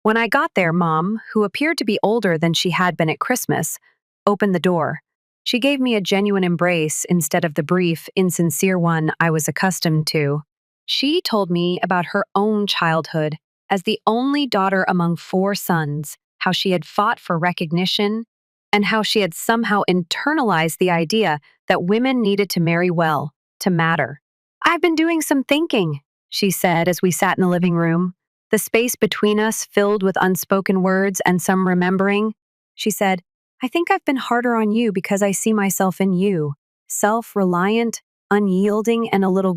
A: When I got there, Mom, who appeared to be older than she had been at Christmas, opened the door. She gave me a genuine embrace instead of the brief, insincere one I was accustomed to. She told me about her own childhood as the only daughter among 4 sons, how she had fought for recognition, and how she had somehow internalized the idea that women needed to marry well, to matter. I've been doing some thinking, she said as we sat in the living room, the space between us filled with unspoken words and some remembering. She said, I think I've been harder on you because I see myself in you, self-reliant, unyielding, and a little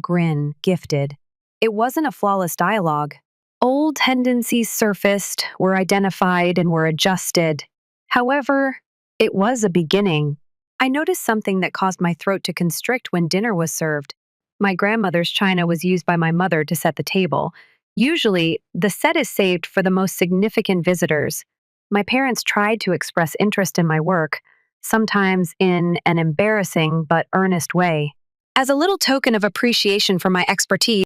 A: gifted. It wasn't a flawless dialogue. Old tendencies surfaced, were identified, and were adjusted. However, it was a beginning. I noticed something that caused my throat to constrict when dinner was served. My grandmother's china was used by my mother to set the table. Usually, the set is saved for the most significant visitors. My parents tried to express interest in my work, sometimes in an embarrassing but earnest way. As a little token of appreciation for my expertise,